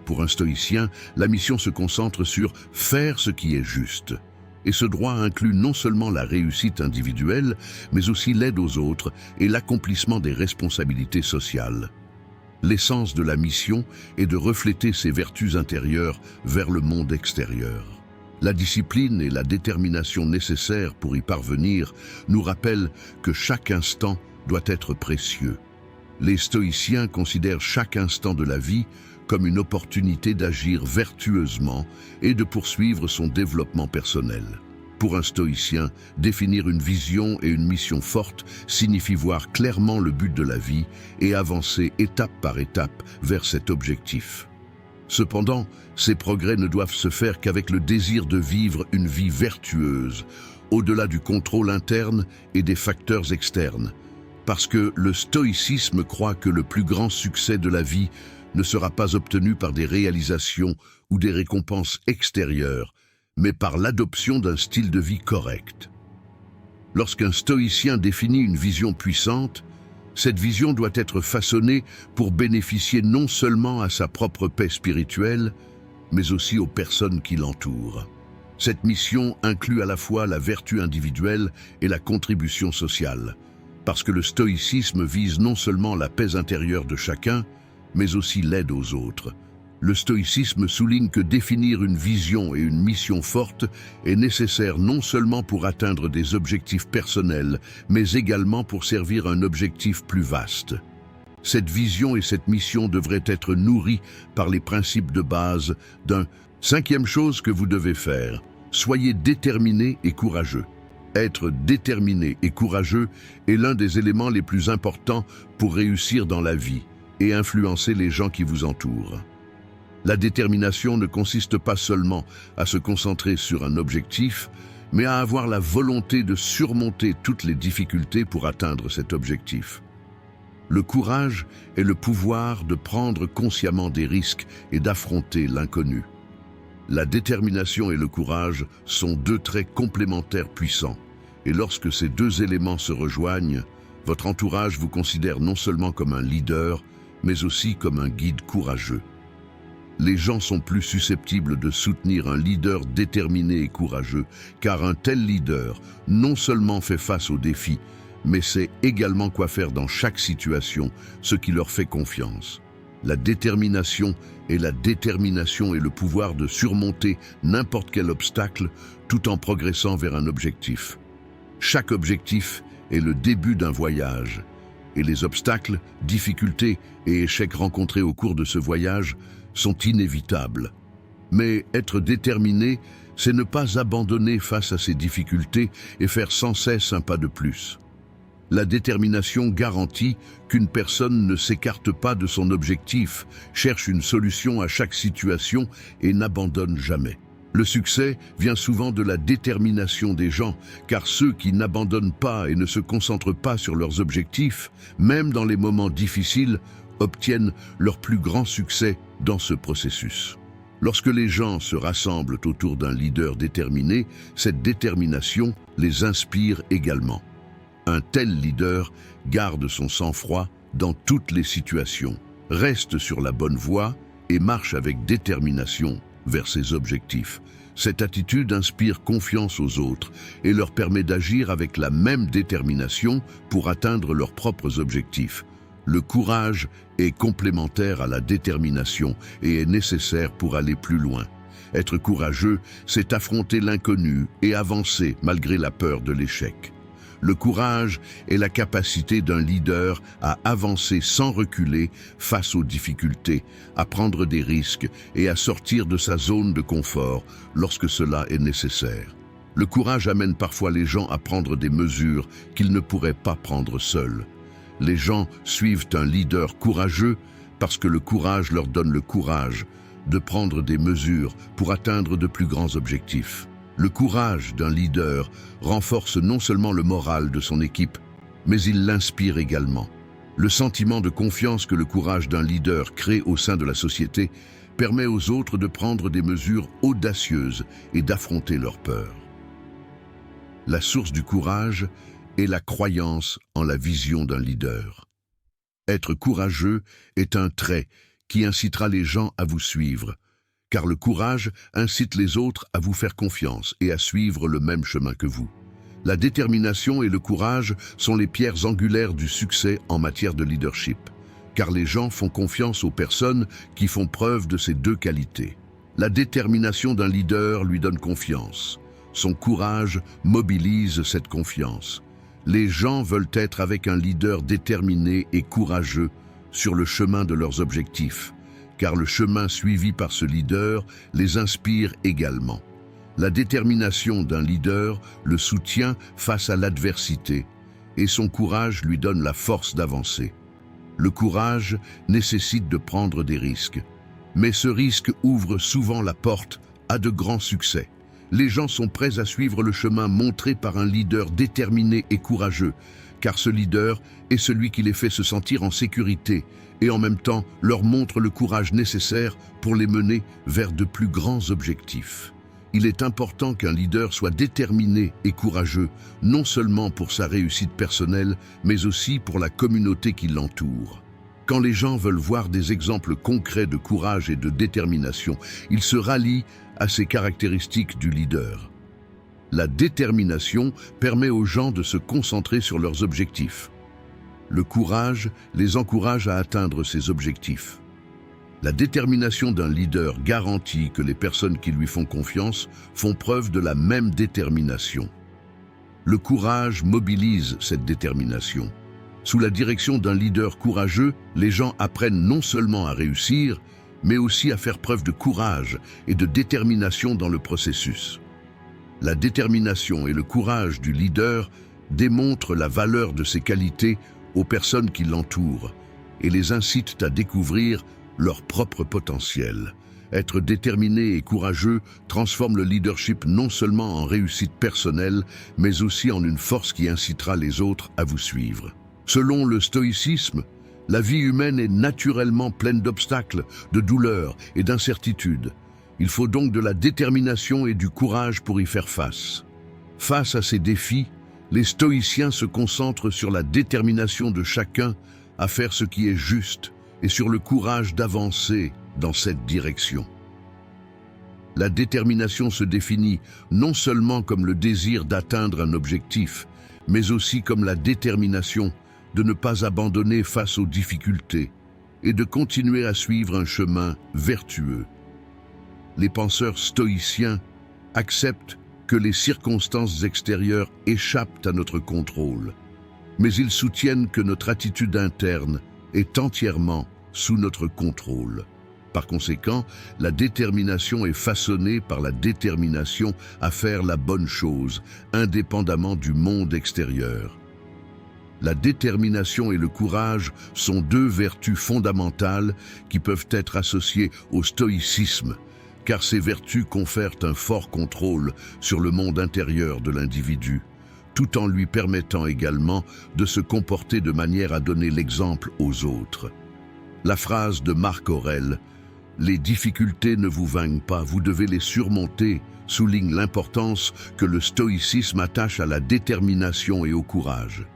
Pour un stoïcien, la mission se concentre sur faire ce qui est juste. Et ce droit inclut non seulement la réussite individuelle, mais aussi l'aide aux autres et l'accomplissement des responsabilités sociales. L'essence de la mission est de refléter ses vertus intérieures vers le monde extérieur. La discipline et la détermination nécessaires pour y parvenir nous rappellent que chaque instant doit être précieux. Les stoïciens considèrent chaque instant de la vie comme une opportunité d'agir vertueusement et de poursuivre son développement personnel. Pour un stoïcien, définir une vision et une mission forte signifie voir clairement le but de la vie et avancer étape par étape vers cet objectif. Cependant, ces progrès ne doivent se faire qu'avec le désir de vivre une vie vertueuse, au-delà du contrôle interne et des facteurs externes, parce que le stoïcisme croit que le plus grand succès de la vie ne sera pas obtenu par des réalisations ou des récompenses extérieures, mais par l'adoption d'un style de vie correct. Lorsqu'un stoïcien définit une vision puissante, cette vision doit être façonnée pour bénéficier non seulement à sa propre paix spirituelle, mais aussi aux personnes qui l'entourent. Cette mission inclut à la fois la vertu individuelle et la contribution sociale, parce que le stoïcisme vise non seulement la paix intérieure de chacun, mais aussi l'aide aux autres. Le stoïcisme souligne que définir une vision et une mission forte est nécessaire non seulement pour atteindre des objectifs personnels, mais également pour servir un objectif plus vaste. Cette vision et cette mission devraient être nourries par les principes de base d'un cinquième chose que vous devez faire. Soyez déterminé et courageux. Être déterminé et courageux est l'un des éléments les plus importants pour réussir dans la vie et influencer les gens qui vous entourent. La détermination ne consiste pas seulement à se concentrer sur un objectif, mais à avoir la volonté de surmonter toutes les difficultés pour atteindre cet objectif. Le courage est le pouvoir de prendre consciemment des risques et d'affronter l'inconnu. La détermination et le courage sont deux traits complémentaires puissants, et lorsque ces deux éléments se rejoignent, votre entourage vous considère non seulement comme un leader, mais aussi comme un guide courageux. Les gens sont plus susceptibles de soutenir un leader déterminé et courageux, car un tel leader non seulement fait face aux défis, mais sait également quoi faire dans chaque situation, ce qui leur fait confiance. La détermination et le pouvoir de surmonter n'importe quel obstacle tout en progressant vers un objectif. Chaque objectif est le début d'un voyage, et les obstacles, difficultés et échecs rencontrés au cours de ce voyage sont inévitables. Mais être déterminé, c'est ne pas abandonner face à ces difficultés et faire sans cesse un pas de plus. La détermination garantit qu'une personne ne s'écarte pas de son objectif, cherche une solution à chaque situation et n'abandonne jamais. Le succès vient souvent de la détermination des gens, car ceux qui n'abandonnent pas et ne se concentrent pas sur leurs objectifs, même dans les moments difficiles, obtiennent leur plus grand succès dans ce processus. Lorsque les gens se rassemblent autour d'un leader déterminé, cette détermination les inspire également. Un tel leader garde son sang-froid dans toutes les situations, reste sur la bonne voie et marche avec détermination vers ses objectifs. Cette attitude inspire confiance aux autres et leur permet d'agir avec la même détermination pour atteindre leurs propres objectifs. Le courage est complémentaire à la détermination et est nécessaire pour aller plus loin. Être courageux, c'est affronter l'inconnu et avancer malgré la peur de l'échec. Le courage est la capacité d'un leader à avancer sans reculer face aux difficultés, à prendre des risques et à sortir de sa zone de confort lorsque cela est nécessaire. Le courage amène parfois les gens à prendre des mesures qu'ils ne pourraient pas prendre seuls. Les gens suivent un leader courageux parce que le courage leur donne le courage de prendre des mesures pour atteindre de plus grands objectifs. Le courage d'un leader renforce non seulement le moral de son équipe, mais il l'inspire également. Le sentiment de confiance que le courage d'un leader crée au sein de la société permet aux autres de prendre des mesures audacieuses et d'affronter leurs peurs. La source du courage est la croyance en la vision d'un leader. Être courageux est un trait qui incitera les gens à vous suivre, car le courage incite les autres à vous faire confiance et à suivre le même chemin que vous. La détermination et le courage sont les pierres angulaires du succès en matière de leadership, car les gens font confiance aux personnes qui font preuve de ces deux qualités. La détermination d'un leader lui donne confiance. Son courage mobilise cette confiance. Les gens veulent être avec un leader déterminé et courageux sur le chemin de leurs objectifs, car le chemin suivi par ce leader les inspire également. La détermination d'un leader le soutient face à l'adversité et son courage lui donne la force d'avancer. Le courage nécessite de prendre des risques, mais ce risque ouvre souvent la porte à de grands succès. Les gens sont prêts à suivre le chemin montré par un leader déterminé et courageux, car ce leader est celui qui les fait se sentir en sécurité et en même temps leur montre le courage nécessaire pour les mener vers de plus grands objectifs. Il est important qu'un leader soit déterminé et courageux, non seulement pour sa réussite personnelle, mais aussi pour la communauté qui l'entoure. Quand les gens veulent voir des exemples concrets de courage et de détermination, ils se rallient à ces caractéristiques du leader. La détermination permet aux gens de se concentrer sur leurs objectifs. Le courage les encourage à atteindre ces objectifs. La détermination d'un leader garantit que les personnes qui lui font confiance font preuve de la même détermination. Le courage mobilise cette détermination. Sous la direction d'un leader courageux, les gens apprennent non seulement à réussir, mais aussi à faire preuve de courage et de détermination dans le processus. La détermination et le courage du leader démontrent la valeur de ses qualités aux personnes qui l'entourent et les incitent à découvrir leur propre potentiel. Être déterminé et courageux transforme le leadership non seulement en réussite personnelle, mais aussi en une force qui incitera les autres à vous suivre. Selon le stoïcisme, la vie humaine est naturellement pleine d'obstacles, de douleurs et d'incertitudes. Il faut donc de la détermination et du courage pour y faire face. Face à ces défis, les stoïciens se concentrent sur la détermination de chacun à faire ce qui est juste et sur le courage d'avancer dans cette direction. La détermination se définit non seulement comme le désir d'atteindre un objectif, mais aussi comme la détermination de ne pas abandonner face aux difficultés et de continuer à suivre un chemin vertueux. Les penseurs stoïciens acceptent que les circonstances extérieures échappent à notre contrôle, mais ils soutiennent que notre attitude interne est entièrement sous notre contrôle. Par conséquent, la détermination est façonnée par la détermination à faire la bonne chose, indépendamment du monde extérieur. La détermination et le courage sont deux vertus fondamentales qui peuvent être associées au stoïcisme, car ces vertus confèrent un fort contrôle sur le monde intérieur de l'individu, tout en lui permettant également de se comporter de manière à donner l'exemple aux autres. La phrase de Marc Aurèle « Les difficultés ne vous vainquent pas, vous devez les surmonter » souligne l'importance que le stoïcisme attache à la détermination et au courage.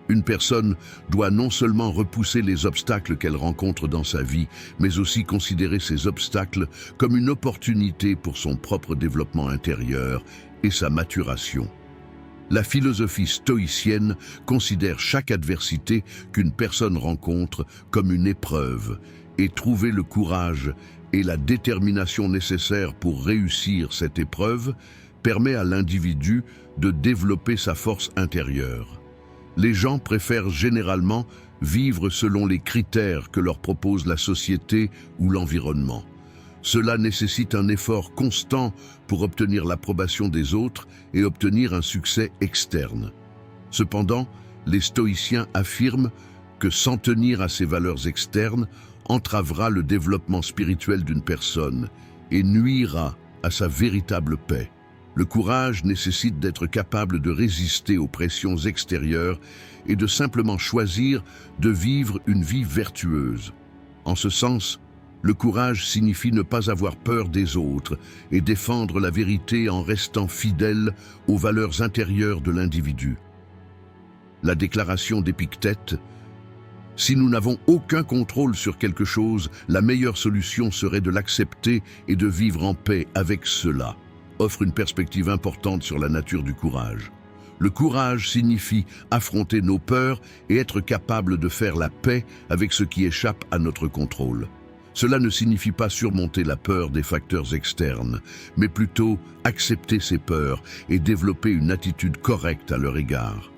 Une personne doit non seulement repousser les obstacles qu'elle rencontre dans sa vie, mais aussi considérer ces obstacles comme une opportunité pour son propre développement intérieur et sa maturation. La philosophie stoïcienne considère chaque adversité qu'une personne rencontre comme une épreuve et trouver le courage et la détermination nécessaires pour réussir cette épreuve permet à l'individu de développer sa force intérieure. Les gens préfèrent généralement vivre selon les critères que leur propose la société ou l'environnement. Cela nécessite un effort constant pour obtenir l'approbation des autres et obtenir un succès externe. Cependant, les stoïciens affirment que s'en tenir à ces valeurs externes entravera le développement spirituel d'une personne et nuira à sa véritable paix. Le courage nécessite d'être capable de résister aux pressions extérieures et de simplement choisir de vivre une vie vertueuse. En ce sens, le courage signifie ne pas avoir peur des autres et défendre la vérité en restant fidèle aux valeurs intérieures de l'individu. La déclaration d'Épictète, « Si nous n'avons aucun contrôle sur quelque chose, la meilleure solution serait de l'accepter et de vivre en paix avec cela. Offre une perspective importante sur la nature du courage. Le courage signifie affronter nos peurs et être capable de faire la paix avec ce qui échappe à notre contrôle. Cela ne signifie pas surmonter la peur des facteurs externes, mais plutôt accepter ces peurs et développer une attitude correcte à leur égard.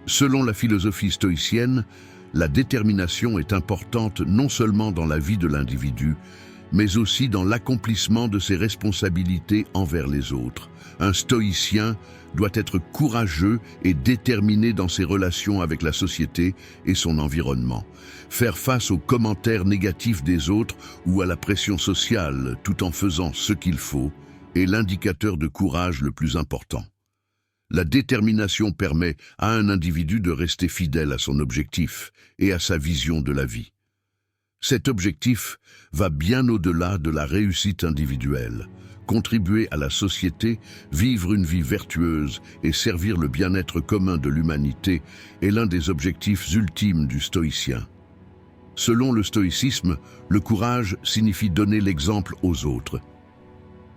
Selon la philosophie stoïcienne, la détermination est importante non seulement dans la vie de l'individu, mais aussi dans l'accomplissement de ses responsabilités envers les autres. Un stoïcien doit être courageux et déterminé dans ses relations avec la société et son environnement. Faire face aux commentaires négatifs des autres ou à la pression sociale tout en faisant ce qu'il faut est l'indicateur de courage le plus important. La détermination permet à un individu de rester fidèle à son objectif et à sa vision de la vie. Cet objectif va bien au-delà de la réussite individuelle. Contribuer à la société, vivre une vie vertueuse et servir le bien-être commun de l'humanité est l'un des objectifs ultimes du stoïcien. Selon le stoïcisme, le courage signifie donner l'exemple aux autres.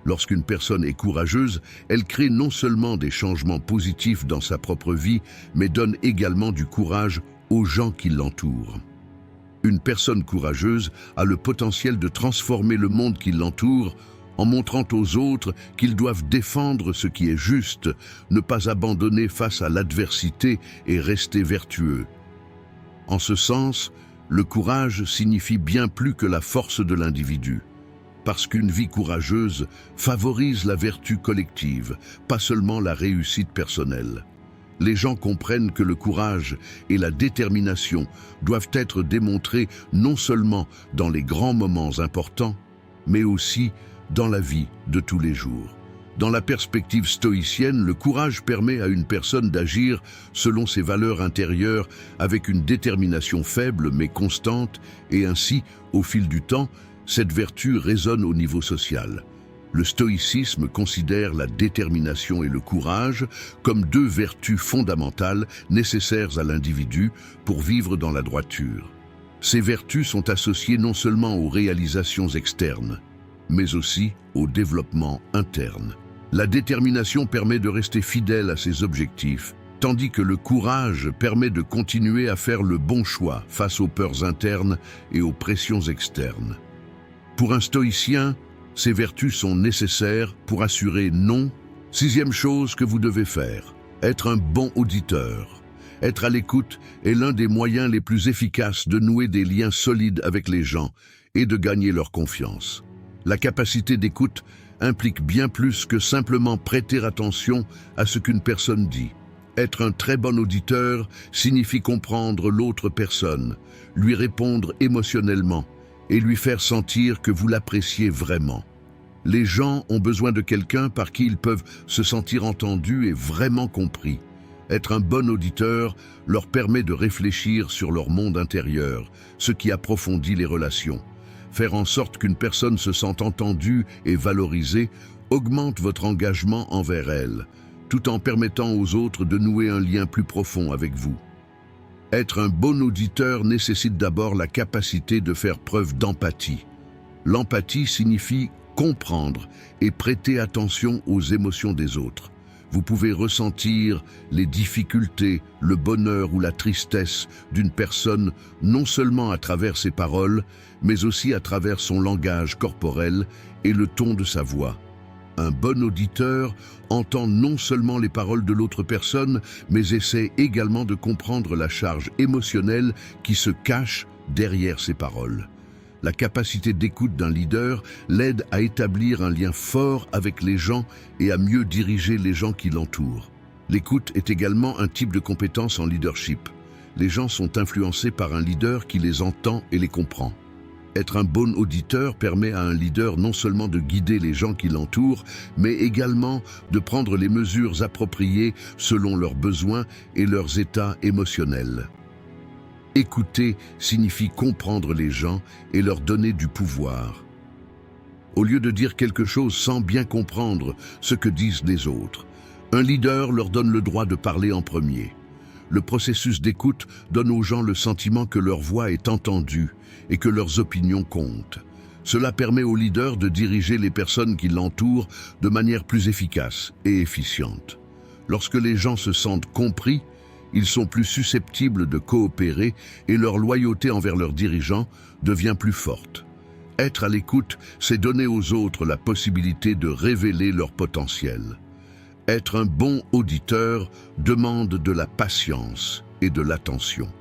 Lorsqu'une personne est courageuse, elle crée non seulement des changements positifs dans sa propre vie, mais donne également du courage aux gens qui l'entourent. Une personne courageuse a le potentiel de transformer le monde qui l'entoure en montrant aux autres qu'ils doivent défendre ce qui est juste, ne pas abandonner face à l'adversité et rester vertueux. En ce sens, le courage signifie bien plus que la force de l'individu, parce qu'une vie courageuse favorise la vertu collective, pas seulement la réussite personnelle. Les gens comprennent que le courage et la détermination doivent être démontrés non seulement dans les grands moments importants, mais aussi dans la vie de tous les jours. Dans la perspective stoïcienne, le courage permet à une personne d'agir selon ses valeurs intérieures avec une détermination faible mais constante et ainsi, au fil du temps, cette vertu résonne au niveau social. Le stoïcisme considère la détermination et le courage comme deux vertus fondamentales nécessaires à l'individu pour vivre dans la droiture. Ces vertus sont associées non seulement aux réalisations externes, mais aussi au développement interne. La détermination permet de rester fidèle à ses objectifs, tandis que le courage permet de continuer à faire le bon choix face aux peurs internes et aux pressions externes. Pour un stoïcien, ces vertus sont nécessaires pour assurer non. Sixième chose que vous devez faire, être un bon auditeur. Être à l'écoute est l'un des moyens les plus efficaces de nouer des liens solides avec les gens et de gagner leur confiance. La capacité d'écoute implique bien plus que simplement prêter attention à ce qu'une personne dit. Être un très bon auditeur signifie comprendre l'autre personne, lui répondre émotionnellement et lui faire sentir que vous l'appréciez vraiment. Les gens ont besoin de quelqu'un par qui ils peuvent se sentir entendus et vraiment compris. Être un bon auditeur leur permet de réfléchir sur leur monde intérieur, ce qui approfondit les relations. Faire en sorte qu'une personne se sente entendue et valorisée augmente votre engagement envers elle, tout en permettant aux autres de nouer un lien plus profond avec vous. Être un bon auditeur nécessite d'abord la capacité de faire preuve d'empathie. L'empathie signifie comprendre et prêter attention aux émotions des autres. Vous pouvez ressentir les difficultés, le bonheur ou la tristesse d'une personne non seulement à travers ses paroles, mais aussi à travers son langage corporel et le ton de sa voix. Un bon auditeur entend non seulement les paroles de l'autre personne, mais essaie également de comprendre la charge émotionnelle qui se cache derrière ces paroles. La capacité d'écoute d'un leader l'aide à établir un lien fort avec les gens et à mieux diriger les gens qui l'entourent. L'écoute est également un type de compétence en leadership. Les gens sont influencés par un leader qui les entend et les comprend. Être un bon auditeur permet à un leader non seulement de guider les gens qui l'entourent, mais également de prendre les mesures appropriées selon leurs besoins et leurs états émotionnels. Écouter signifie comprendre les gens et leur donner du pouvoir. Au lieu de dire quelque chose sans bien comprendre ce que disent les autres, un leader leur donne le droit de parler en premier. Le processus d'écoute donne aux gens le sentiment que leur voix est entendue et que leurs opinions comptent. Cela permet au leader de diriger les personnes qui l'entourent de manière plus efficace et efficiente. Lorsque les gens se sentent compris, ils sont plus susceptibles de coopérer et leur loyauté envers leurs dirigeants devient plus forte. Être à l'écoute, c'est donner aux autres la possibilité de révéler leur potentiel. Être un bon auditeur demande de la patience et de l'attention.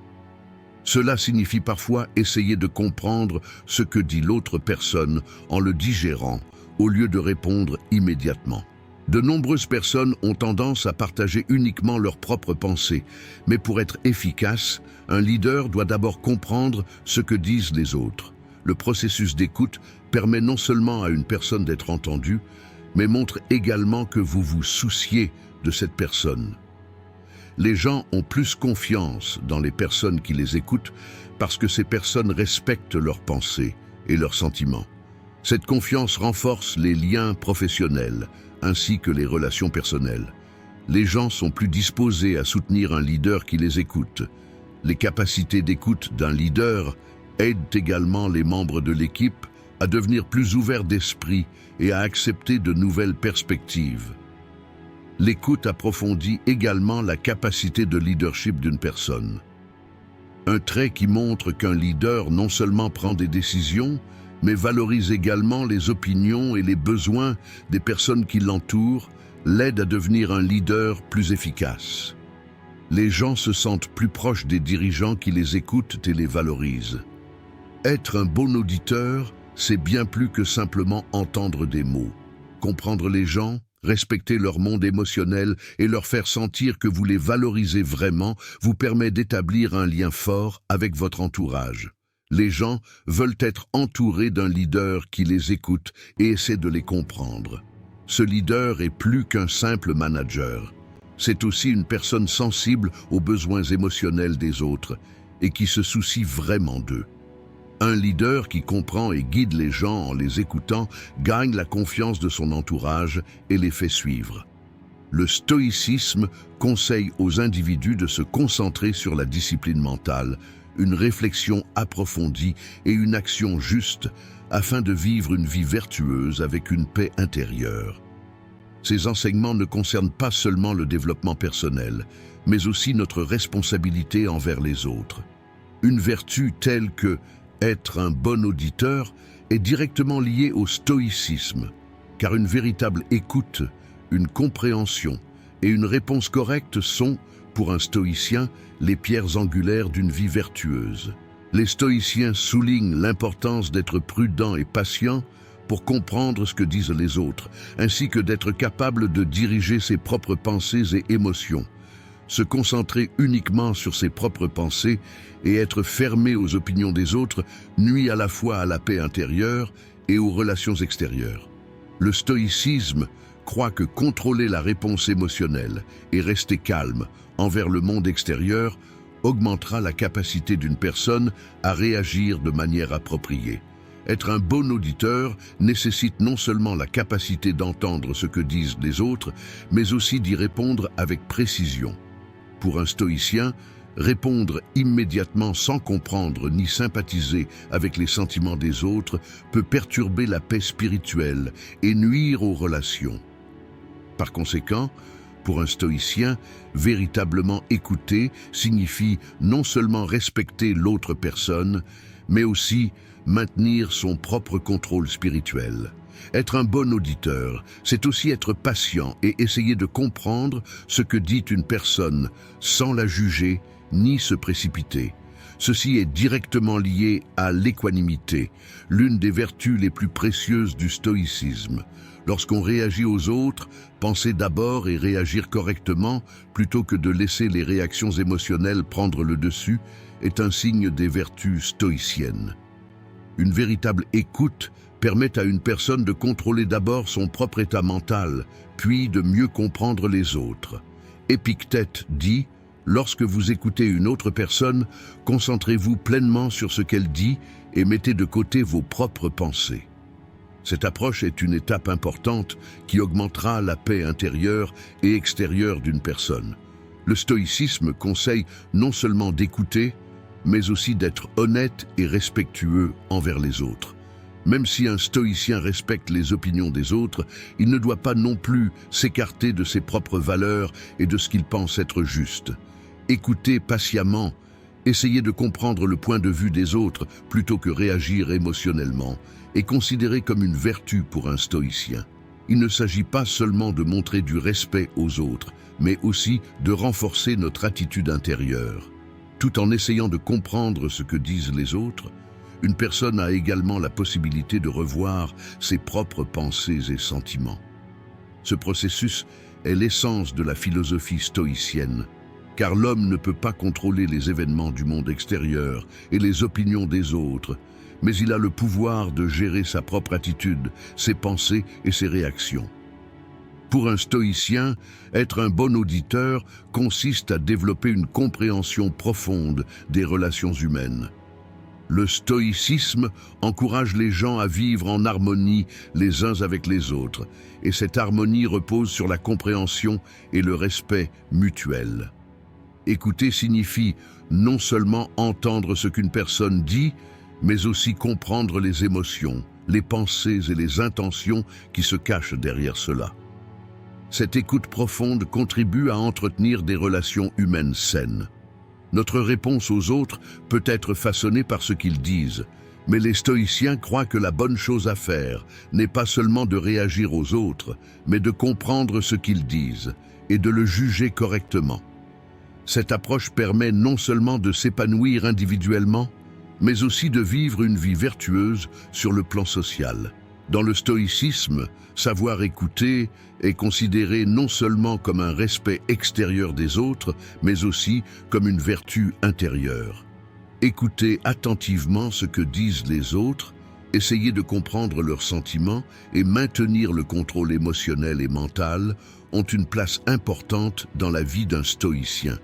Cela signifie parfois essayer de comprendre ce que dit l'autre personne en le digérant, au lieu de répondre immédiatement. De nombreuses personnes ont tendance à partager uniquement leurs propres pensées, mais pour être efficace, un leader doit d'abord comprendre ce que disent les autres. Le processus d'écoute permet non seulement à une personne d'être entendue, mais montre également que vous vous souciez de cette personne. Les gens ont plus confiance dans les personnes qui les écoutent parce que ces personnes respectent leurs pensées et leurs sentiments. Cette confiance renforce les liens professionnels ainsi que les relations personnelles. Les gens sont plus disposés à soutenir un leader qui les écoute. Les capacités d'écoute d'un leader aident également les membres de l'équipe à devenir plus ouverts d'esprit et à accepter de nouvelles perspectives. L'écoute approfondit également la capacité de leadership d'une personne. Un trait qui montre qu'un leader non seulement prend des décisions, mais valorise également les opinions et les besoins des personnes qui l'entourent, l'aide à devenir un leader plus efficace. Les gens se sentent plus proches des dirigeants qui les écoutent et les valorisent. Être un bon auditeur, c'est bien plus que simplement entendre des mots. Comprendre les gens, respecter leur monde émotionnel et leur faire sentir que vous les valorisez vraiment vous permet d'établir un lien fort avec votre entourage. Les gens veulent être entourés d'un leader qui les écoute et essaie de les comprendre. Ce leader est plus qu'un simple manager. C'est aussi une personne sensible aux besoins émotionnels des autres et qui se soucie vraiment d'eux. Un leader qui comprend et guide les gens en les écoutant gagne la confiance de son entourage et les fait suivre. Le stoïcisme conseille aux individus de se concentrer sur la discipline mentale, une réflexion approfondie et une action juste afin de vivre une vie vertueuse avec une paix intérieure. Ces enseignements ne concernent pas seulement le développement personnel, mais aussi notre responsabilité envers les autres. Une vertu telle que être un bon auditeur est directement liée au stoïcisme, car une véritable écoute, une compréhension et une réponse correcte sont, pour un stoïcien, les pierres angulaires d'une vie vertueuse. Les stoïciens soulignent l'importance d'être prudent et patient pour comprendre ce que disent les autres, ainsi que d'être capable de diriger ses propres pensées et émotions. Se concentrer uniquement sur ses propres pensées et être fermé aux opinions des autres nuit à la fois à la paix intérieure et aux relations extérieures. Le stoïcisme croit que contrôler la réponse émotionnelle et rester calme envers le monde extérieur augmentera la capacité d'une personne à réagir de manière appropriée. Être un bon auditeur nécessite non seulement la capacité d'entendre ce que disent les autres, mais aussi d'y répondre avec précision. Pour un stoïcien, répondre immédiatement sans comprendre ni sympathiser avec les sentiments des autres peut perturber la paix spirituelle et nuire aux relations. Par conséquent, pour un stoïcien, véritablement écouter signifie non seulement respecter l'autre personne, mais aussi maintenir son propre contrôle spirituel. Être un bon auditeur, c'est aussi être patient et essayer de comprendre ce que dit une personne sans la juger ni se précipiter. Ceci est directement lié à l'équanimité, l'une des vertus les plus précieuses du stoïcisme. Lorsqu'on réagit aux autres, penser d'abord et réagir correctement, plutôt que de laisser les réactions émotionnelles prendre le dessus, est un signe des vertus stoïciennes. Une véritable écoute permet à une personne de contrôler d'abord son propre état mental, puis de mieux comprendre les autres. Épictète dit « Lorsque vous écoutez une autre personne, concentrez-vous pleinement sur ce qu'elle dit et mettez de côté vos propres pensées. » Cette approche est une étape importante qui augmentera la paix intérieure et extérieure d'une personne. Le stoïcisme conseille non seulement d'écouter, mais aussi d'être honnête et respectueux envers les autres. Même si un stoïcien respecte les opinions des autres, il ne doit pas non plus s'écarter de ses propres valeurs et de ce qu'il pense être juste. Écouter patiemment, essayer de comprendre le point de vue des autres plutôt que réagir émotionnellement, est considéré comme une vertu pour un stoïcien. Il ne s'agit pas seulement de montrer du respect aux autres, mais aussi de renforcer notre attitude intérieure. Tout en essayant de comprendre ce que disent les autres, une personne a également la possibilité de revoir ses propres pensées et sentiments. Ce processus est l'essence de la philosophie stoïcienne, car l'homme ne peut pas contrôler les événements du monde extérieur et les opinions des autres, mais il a le pouvoir de gérer sa propre attitude, ses pensées et ses réactions. Pour un stoïcien, être un bon auditeur consiste à développer une compréhension profonde des relations humaines. Le stoïcisme encourage les gens à vivre en harmonie les uns avec les autres, et cette harmonie repose sur la compréhension et le respect mutuel. Écouter signifie non seulement entendre ce qu'une personne dit, mais aussi comprendre les émotions, les pensées et les intentions qui se cachent derrière cela. Cette écoute profonde contribue à entretenir des relations humaines saines. Notre réponse aux autres peut être façonnée par ce qu'ils disent, mais les stoïciens croient que la bonne chose à faire n'est pas seulement de réagir aux autres, mais de comprendre ce qu'ils disent et de le juger correctement. Cette approche permet non seulement de s'épanouir individuellement, mais aussi de vivre une vie vertueuse sur le plan social. Dans le stoïcisme, savoir écouter est considéré non seulement comme un respect extérieur des autres, mais aussi comme une vertu intérieure. Écouter attentivement ce que disent les autres, essayer de comprendre leurs sentiments et maintenir le contrôle émotionnel et mental ont une place importante dans la vie d'un stoïcien.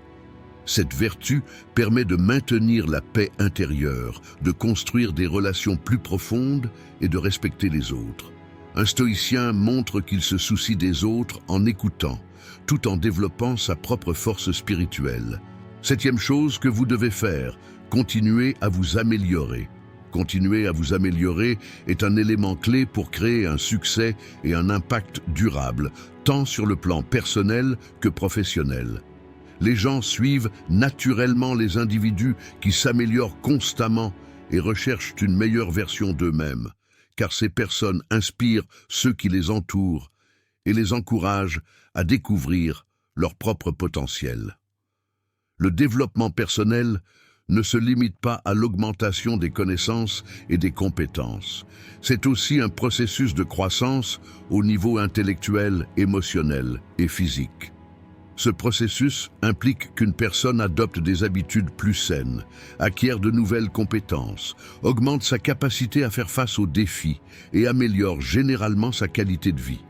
Cette vertu permet de maintenir la paix intérieure, de construire des relations plus profondes et de respecter les autres. Un stoïcien montre qu'il se soucie des autres en écoutant, tout en développant sa propre force spirituelle. Septième chose que vous devez faire, continuez à vous améliorer. Continuer à vous améliorer est un élément clé pour créer un succès et un impact durable, tant sur le plan personnel que professionnel. Les gens suivent naturellement les individus qui s'améliorent constamment et recherchent une meilleure version d'eux-mêmes, car ces personnes inspirent ceux qui les entourent et les encouragent à découvrir leur propre potentiel. Le développement personnel ne se limite pas à l'augmentation des connaissances et des compétences. C'est aussi un processus de croissance au niveau intellectuel, émotionnel et physique. Ce processus implique qu'une personne adopte des habitudes plus saines, acquiert de nouvelles compétences, augmente sa capacité à faire face aux défis et améliore généralement sa qualité de vie.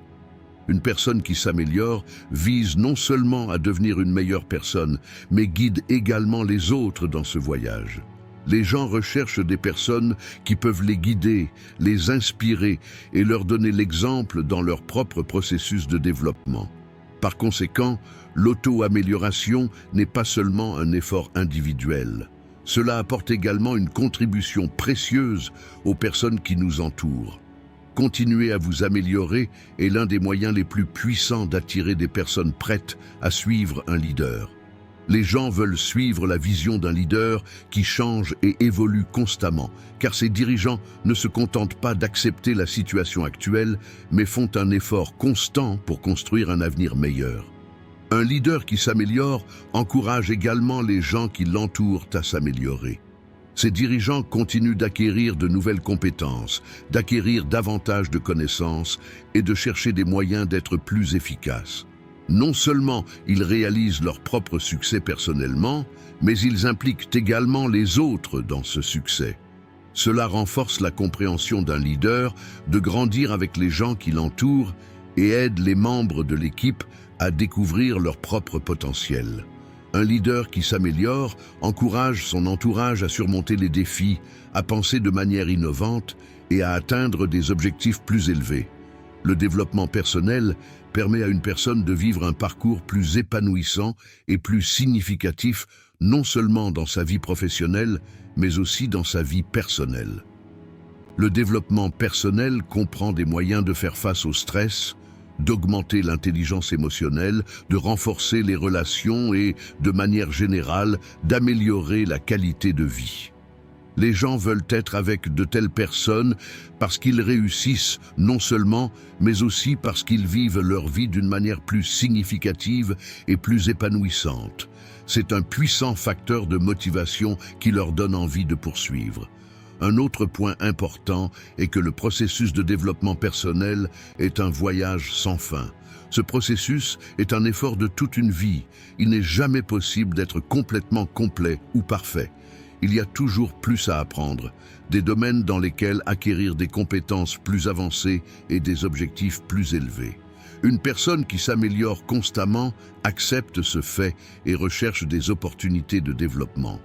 Une personne qui s'améliore vise non seulement à devenir une meilleure personne, mais guide également les autres dans ce voyage. Les gens recherchent des personnes qui peuvent les guider, les inspirer et leur donner l'exemple dans leur propre processus de développement. Par conséquent, l'auto-amélioration n'est pas seulement un effort individuel. Cela apporte également une contribution précieuse aux personnes qui nous entourent. Continuer à vous améliorer est l'un des moyens les plus puissants d'attirer des personnes prêtes à suivre un leader. Les gens veulent suivre la vision d'un leader qui change et évolue constamment, car ces dirigeants ne se contentent pas d'accepter la situation actuelle, mais font un effort constant pour construire un avenir meilleur. Un leader qui s'améliore encourage également les gens qui l'entourent à s'améliorer. Ces dirigeants continuent d'acquérir de nouvelles compétences, d'acquérir davantage de connaissances et de chercher des moyens d'être plus efficaces. Non seulement ils réalisent leur propre succès personnellement, mais ils impliquent également les autres dans ce succès. Cela renforce la compréhension d'un leader de grandir avec les gens qui l'entourent et aide les membres de l'équipe à découvrir leur propre potentiel. Un leader qui s'améliore encourage son entourage à surmonter les défis, à penser de manière innovante et à atteindre des objectifs plus élevés. Le développement personnel permet à une personne de vivre un parcours plus épanouissant et plus significatif, non seulement dans sa vie professionnelle, mais aussi dans sa vie personnelle. Le développement personnel comprend des moyens de faire face au stress, d'augmenter l'intelligence émotionnelle, de renforcer les relations et, de manière générale, d'améliorer la qualité de vie. Les gens veulent être avec de telles personnes parce qu'ils réussissent non seulement, mais aussi parce qu'ils vivent leur vie d'une manière plus significative et plus épanouissante. C'est un puissant facteur de motivation qui leur donne envie de poursuivre. Un autre point important est que le processus de développement personnel est un voyage sans fin. Ce processus est un effort de toute une vie. Il n'est jamais possible d'être complètement complet ou parfait. Il y a toujours plus à apprendre, des domaines dans lesquels acquérir des compétences plus avancées et des objectifs plus élevés. Une personne qui s'améliore constamment accepte ce fait et recherche des opportunités de développement.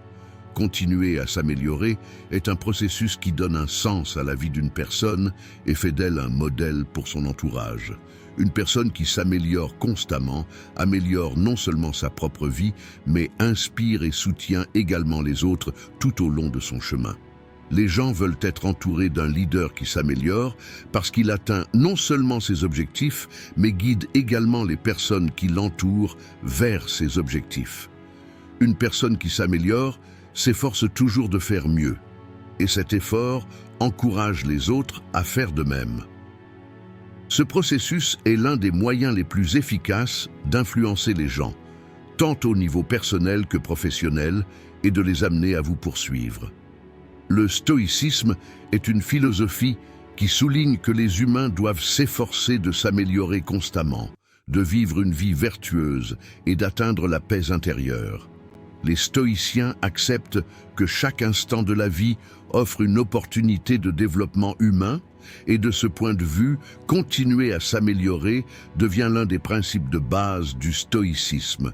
Continuer à s'améliorer est un processus qui donne un sens à la vie d'une personne et fait d'elle un modèle pour son entourage. Une personne qui s'améliore constamment améliore non seulement sa propre vie, mais inspire et soutient également les autres tout au long de son chemin. Les gens veulent être entourés d'un leader qui s'améliore parce qu'il atteint non seulement ses objectifs, mais guide également les personnes qui l'entourent vers ses objectifs. Une personne qui s'améliore s'efforce toujours de faire mieux, et cet effort encourage les autres à faire de même. Ce processus est l'un des moyens les plus efficaces d'influencer les gens, tant au niveau personnel que professionnel, et de les amener à vous poursuivre. Le stoïcisme est une philosophie qui souligne que les humains doivent s'efforcer de s'améliorer constamment, de vivre une vie vertueuse et d'atteindre la paix intérieure. Les stoïciens acceptent que chaque instant de la vie offre une opportunité de développement humain, et de ce point de vue, continuer à s'améliorer devient l'un des principes de base du stoïcisme.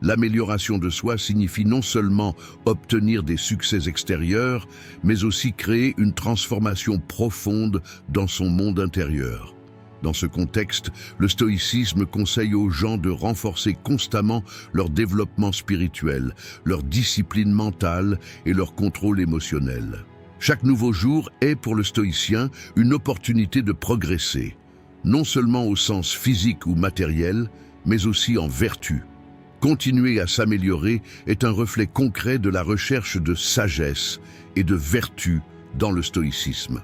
L'amélioration de soi signifie non seulement obtenir des succès extérieurs, mais aussi créer une transformation profonde dans son monde intérieur. Dans ce contexte, le stoïcisme conseille aux gens de renforcer constamment leur développement spirituel, leur discipline mentale et leur contrôle émotionnel. Chaque nouveau jour est pour le stoïcien une opportunité de progresser, non seulement au sens physique ou matériel, mais aussi en vertu. Continuer à s'améliorer est un reflet concret de la recherche de sagesse et de vertu dans le stoïcisme.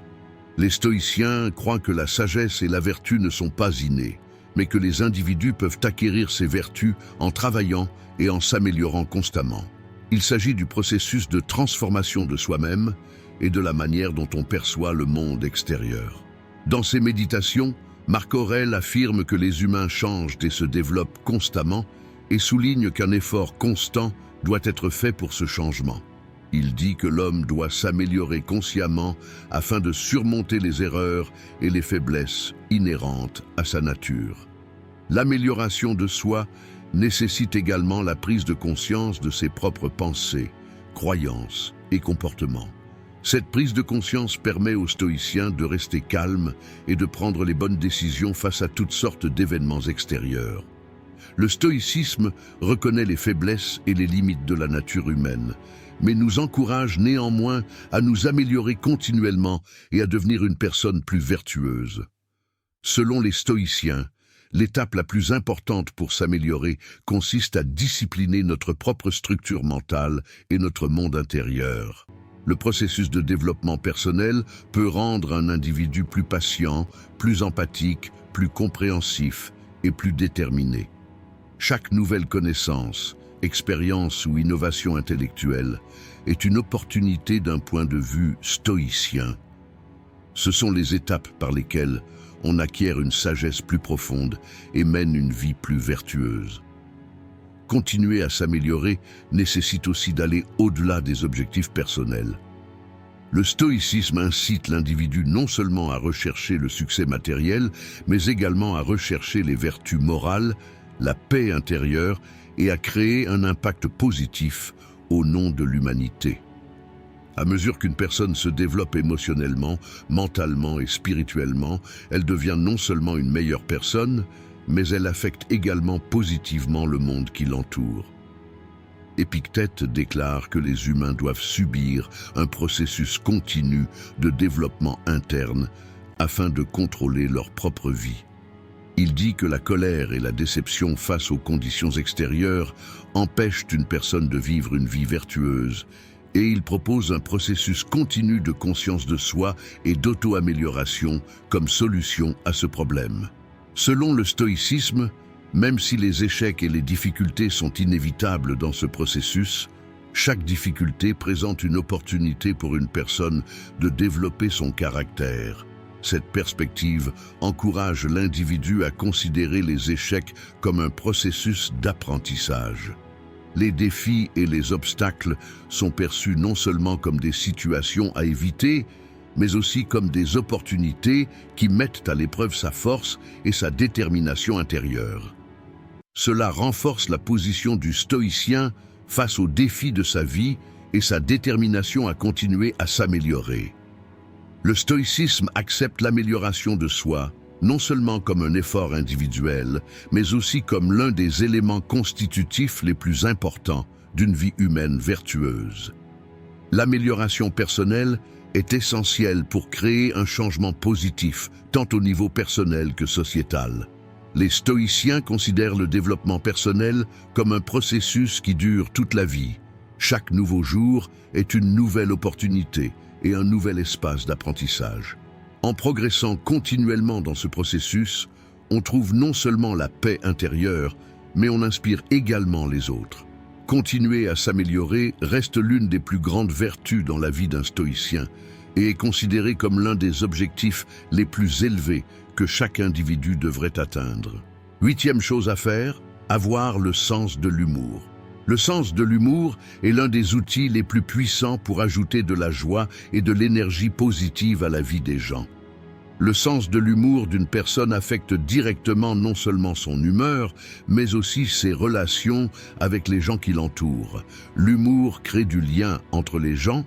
Les stoïciens croient que la sagesse et la vertu ne sont pas innées, mais que les individus peuvent acquérir ces vertus en travaillant et en s'améliorant constamment. Il s'agit du processus de transformation de soi-même et de la manière dont on perçoit le monde extérieur. Dans ses méditations, Marc Aurèle affirme que les humains changent et se développent constamment et souligne qu'un effort constant doit être fait pour ce changement. Il dit que l'homme doit s'améliorer consciemment afin de surmonter les erreurs et les faiblesses inhérentes à sa nature. L'amélioration de soi nécessite également la prise de conscience de ses propres pensées, croyances et comportements. Cette prise de conscience permet aux stoïciens de rester calmes et de prendre les bonnes décisions face à toutes sortes d'événements extérieurs. Le stoïcisme reconnaît les faiblesses et les limites de la nature humaine, mais nous encourage néanmoins à nous améliorer continuellement et à devenir une personne plus vertueuse. Selon les stoïciens, l'étape la plus importante pour s'améliorer consiste à discipliner notre propre structure mentale et notre monde intérieur. Le processus de développement personnel peut rendre un individu plus patient, plus empathique, plus compréhensif et plus déterminé. Chaque nouvelle connaissance, expérience ou innovation intellectuelle est une opportunité d'un point de vue stoïcien. Ce sont les étapes par lesquelles on acquiert une sagesse plus profonde et mène une vie plus vertueuse. Continuer à s'améliorer nécessite aussi d'aller au-delà des objectifs personnels. Le stoïcisme incite l'individu non seulement à rechercher le succès matériel, mais également à rechercher les vertus morales, la paix intérieure et à créer un impact positif au nom de l'humanité. À mesure qu'une personne se développe émotionnellement, mentalement et spirituellement, elle devient non seulement une meilleure personne, mais elle affecte également positivement le monde qui l'entoure. Épictète déclare que les humains doivent subir un processus continu de développement interne afin de contrôler leur propre vie. Il dit que la colère et la déception face aux conditions extérieures empêchent une personne de vivre une vie vertueuse, et il propose un processus continu de conscience de soi et d'auto-amélioration comme solution à ce problème. Selon le stoïcisme, même si les échecs et les difficultés sont inévitables dans ce processus, chaque difficulté présente une opportunité pour une personne de développer son caractère. Cette perspective encourage l'individu à considérer les échecs comme un processus d'apprentissage. Les défis et les obstacles sont perçus non seulement comme des situations à éviter, mais aussi comme des opportunités qui mettent à l'épreuve sa force et sa détermination intérieure. Cela renforce la position du stoïcien face aux défis de sa vie et sa détermination à continuer à s'améliorer. Le stoïcisme accepte l'amélioration de soi, non seulement comme un effort individuel, mais aussi comme l'un des éléments constitutifs les plus importants d'une vie humaine vertueuse. L'amélioration personnelle est essentielle pour créer un changement positif, tant au niveau personnel que sociétal. Les stoïciens considèrent le développement personnel comme un processus qui dure toute la vie. Chaque nouveau jour est une nouvelle opportunité et un nouvel espace d'apprentissage. En progressant continuellement dans ce processus, on trouve non seulement la paix intérieure, mais on inspire également les autres. Continuer à s'améliorer reste l'une des plus grandes vertus dans la vie d'un stoïcien et est considéré comme l'un des objectifs les plus élevés que chaque individu devrait atteindre. 8e chose à faire, avoir le sens de l'humour. Le sens de l'humour est l'un des outils les plus puissants pour ajouter de la joie et de l'énergie positive à la vie des gens. Le sens de l'humour d'une personne affecte directement non seulement son humeur, mais aussi ses relations avec les gens qui l'entourent. L'humour crée du lien entre les gens,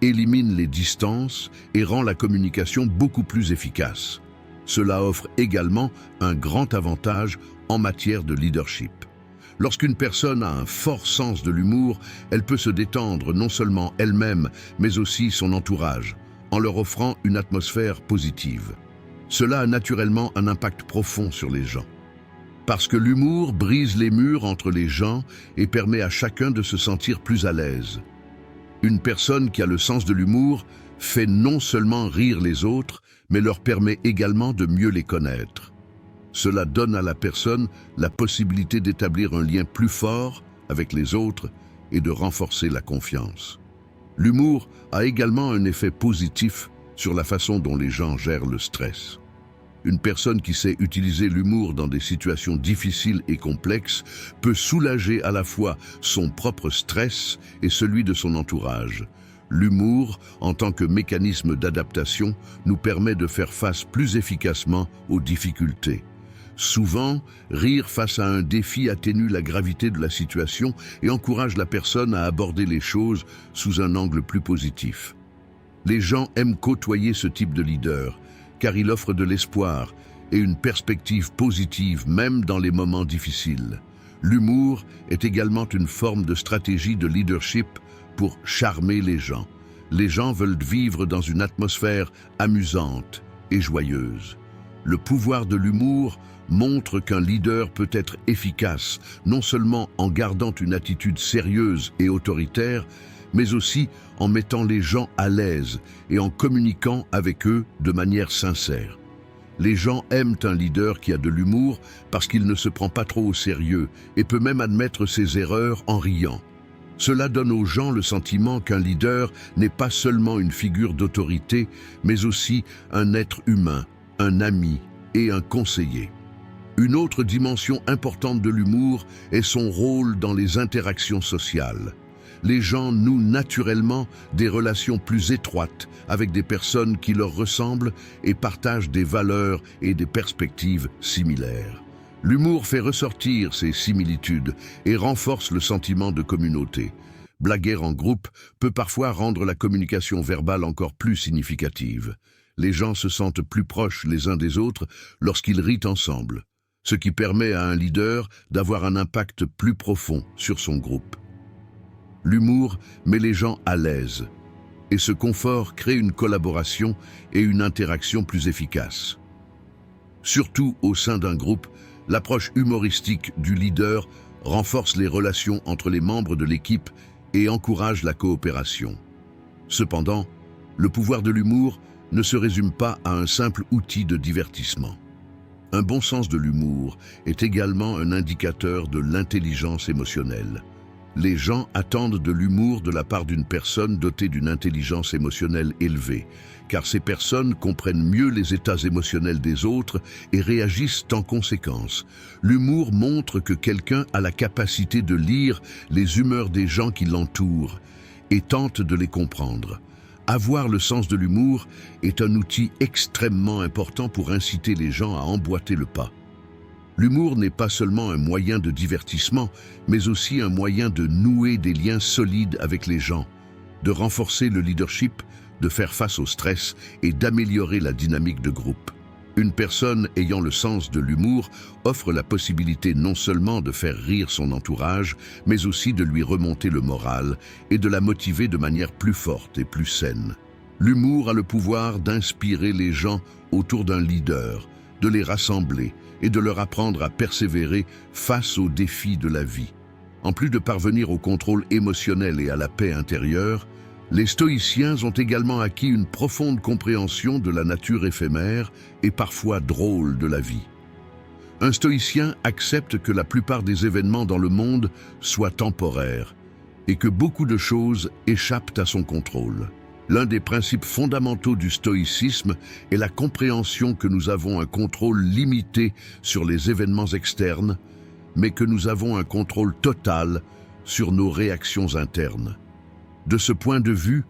élimine les distances et rend la communication beaucoup plus efficace. Cela offre également un grand avantage en matière de leadership. Lorsqu'une personne a un fort sens de l'humour, elle peut se détendre non seulement elle-même, mais aussi son entourage, en leur offrant une atmosphère positive. Cela a naturellement un impact profond sur les gens. Parce que l'humour brise les murs entre les gens et permet à chacun de se sentir plus à l'aise. Une personne qui a le sens de l'humour fait non seulement rire les autres, mais leur permet également de mieux les connaître. Cela donne à la personne la possibilité d'établir un lien plus fort avec les autres et de renforcer la confiance. L'humour a également un effet positif sur la façon dont les gens gèrent le stress. Une personne qui sait utiliser l'humour dans des situations difficiles et complexes peut soulager à la fois son propre stress et celui de son entourage. L'humour, en tant que mécanisme d'adaptation, nous permet de faire face plus efficacement aux difficultés. Souvent, rire face à un défi atténue la gravité de la situation et encourage la personne à aborder les choses sous un angle plus positif. Les gens aiment côtoyer ce type de leader, car il offre de l'espoir et une perspective positive même dans les moments difficiles. L'humour est également une forme de stratégie de leadership pour charmer les gens. Les gens veulent vivre dans une atmosphère amusante et joyeuse. Le pouvoir de l'humour montre qu'un leader peut être efficace, non seulement en gardant une attitude sérieuse et autoritaire, mais aussi en mettant les gens à l'aise et en communiquant avec eux de manière sincère. Les gens aiment un leader qui a de l'humour parce qu'il ne se prend pas trop au sérieux et peut même admettre ses erreurs en riant. Cela donne aux gens le sentiment qu'un leader n'est pas seulement une figure d'autorité, mais aussi un être humain, un ami et un conseiller. Une autre dimension importante de l'humour est son rôle dans les interactions sociales. Les gens nouent naturellement des relations plus étroites avec des personnes qui leur ressemblent et partagent des valeurs et des perspectives similaires. L'humour fait ressortir ces similitudes et renforce le sentiment de communauté. Blaguer en groupe peut parfois rendre la communication verbale encore plus significative. Les gens se sentent plus proches les uns des autres lorsqu'ils rient ensemble, ce qui permet à un leader d'avoir un impact plus profond sur son groupe. L'humour met les gens à l'aise, et ce confort crée une collaboration et une interaction plus efficace. Surtout au sein d'un groupe, l'approche humoristique du leader renforce les relations entre les membres de l'équipe et encourage la coopération. Cependant, le pouvoir de l'humour ne se résume pas à un simple outil de divertissement. Un bon sens de l'humour est également un indicateur de l'intelligence émotionnelle. Les gens attendent de l'humour de la part d'une personne dotée d'une intelligence émotionnelle élevée, car ces personnes comprennent mieux les états émotionnels des autres et réagissent en conséquence. L'humour montre que quelqu'un a la capacité de lire les humeurs des gens qui l'entourent et tente de les comprendre. Avoir le sens de l'humour est un outil extrêmement important pour inciter les gens à emboîter le pas. L'humour n'est pas seulement un moyen de divertissement, mais aussi un moyen de nouer des liens solides avec les gens, de renforcer le leadership, de faire face au stress et d'améliorer la dynamique de groupe. Une personne ayant le sens de l'humour offre la possibilité non seulement de faire rire son entourage, mais aussi de lui remonter le moral et de la motiver de manière plus forte et plus saine. L'humour a le pouvoir d'inspirer les gens autour d'un leader, de les rassembler et de leur apprendre à persévérer face aux défis de la vie. En plus de parvenir au contrôle émotionnel et à la paix intérieure, les stoïciens ont également acquis une profonde compréhension de la nature éphémère et parfois drôle de la vie. Un stoïcien accepte que la plupart des événements dans le monde soient temporaires et que beaucoup de choses échappent à son contrôle. L'un des principes fondamentaux du stoïcisme est la compréhension que nous avons un contrôle limité sur les événements externes, mais que nous avons un contrôle total sur nos réactions internes. De ce point de vue,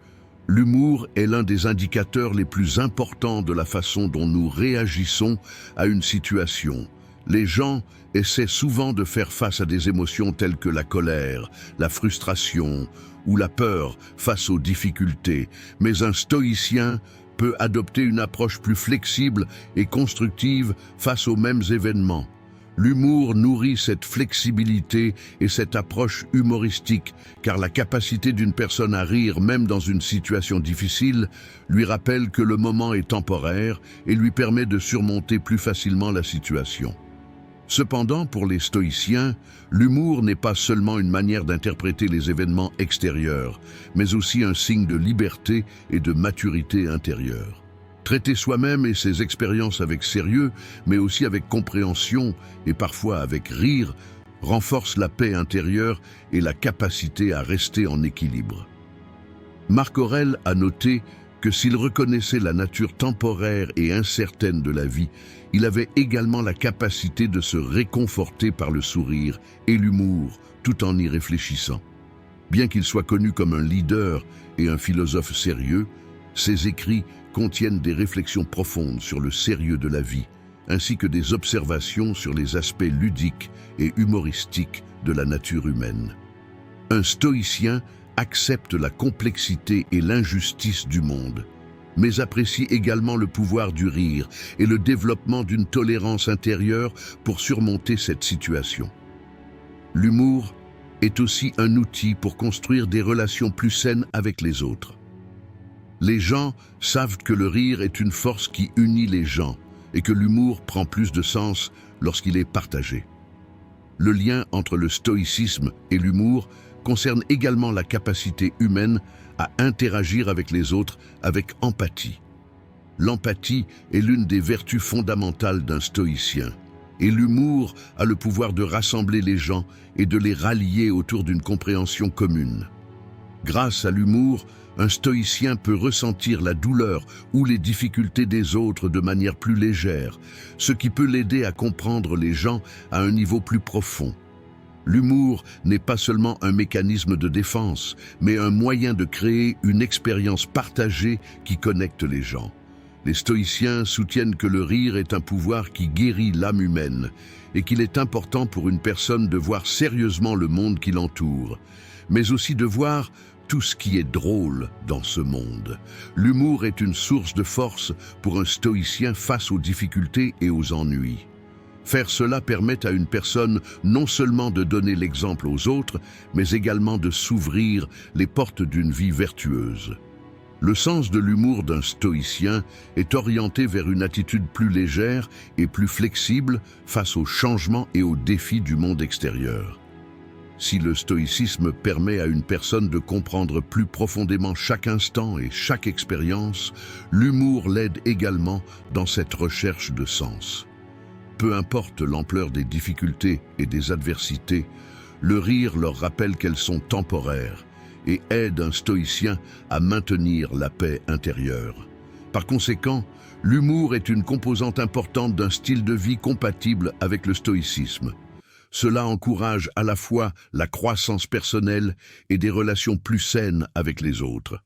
l'humour est l'un des indicateurs les plus importants de la façon dont nous réagissons à une situation. Les gens essaient souvent de faire face à des émotions telles que la colère, la frustration ou la peur face aux difficultés, mais un stoïcien peut adopter une approche plus flexible et constructive face aux mêmes événements. L'humour nourrit cette flexibilité et cette approche humoristique, car la capacité d'une personne à rire même dans une situation difficile lui rappelle que le moment est temporaire et lui permet de surmonter plus facilement la situation. Cependant, pour les stoïciens, l'humour n'est pas seulement une manière d'interpréter les événements extérieurs, mais aussi un signe de liberté et de maturité intérieure. Traiter soi-même et ses expériences avec sérieux, mais aussi avec compréhension et parfois avec rire, renforce la paix intérieure et la capacité à rester en équilibre. Marc Aurèle a noté que s'il reconnaissait la nature temporaire et incertaine de la vie, il avait également la capacité de se réconforter par le sourire et l'humour, tout en y réfléchissant. Bien qu'il soit connu comme un leader et un philosophe sérieux, ses écrits contiennent des réflexions profondes sur le sérieux de la vie, ainsi que des observations sur les aspects ludiques et humoristiques de la nature humaine. Un stoïcien accepte la complexité et l'injustice du monde, mais apprécie également le pouvoir du rire et le développement d'une tolérance intérieure pour surmonter cette situation. L'humour est aussi un outil pour construire des relations plus saines avec les autres. Les gens savent que le rire est une force qui unit les gens et que l'humour prend plus de sens lorsqu'il est partagé. Le lien entre le stoïcisme et l'humour concerne également la capacité humaine à interagir avec les autres avec empathie. L'empathie est l'une des vertus fondamentales d'un stoïcien, et l'humour a le pouvoir de rassembler les gens et de les rallier autour d'une compréhension commune. Grâce à l'humour, un stoïcien peut ressentir la douleur ou les difficultés des autres de manière plus légère, ce qui peut l'aider à comprendre les gens à un niveau plus profond. L'humour n'est pas seulement un mécanisme de défense, mais un moyen de créer une expérience partagée qui connecte les gens. Les stoïciens soutiennent que le rire est un pouvoir qui guérit l'âme humaine et qu'il est important pour une personne de voir sérieusement le monde qui l'entoure. mais aussi de voir tout ce qui est drôle dans ce monde. L'humour est une source de force pour un stoïcien face aux difficultés et aux ennuis. Faire cela permet à une personne non seulement de donner l'exemple aux autres, mais également de s'ouvrir les portes d'une vie vertueuse. Le sens de l'humour d'un stoïcien est orienté vers une attitude plus légère et plus flexible face aux changements et aux défis du monde extérieur. Si le stoïcisme permet à une personne de comprendre plus profondément chaque instant et chaque expérience, l'humour l'aide également dans cette recherche de sens. Peu importe l'ampleur des difficultés et des adversités, le rire leur rappelle qu'elles sont temporaires et aide un stoïcien à maintenir la paix intérieure. Par conséquent, l'humour est une composante importante d'un style de vie compatible avec le stoïcisme. Cela encourage à la fois la croissance personnelle et des relations plus saines avec les autres.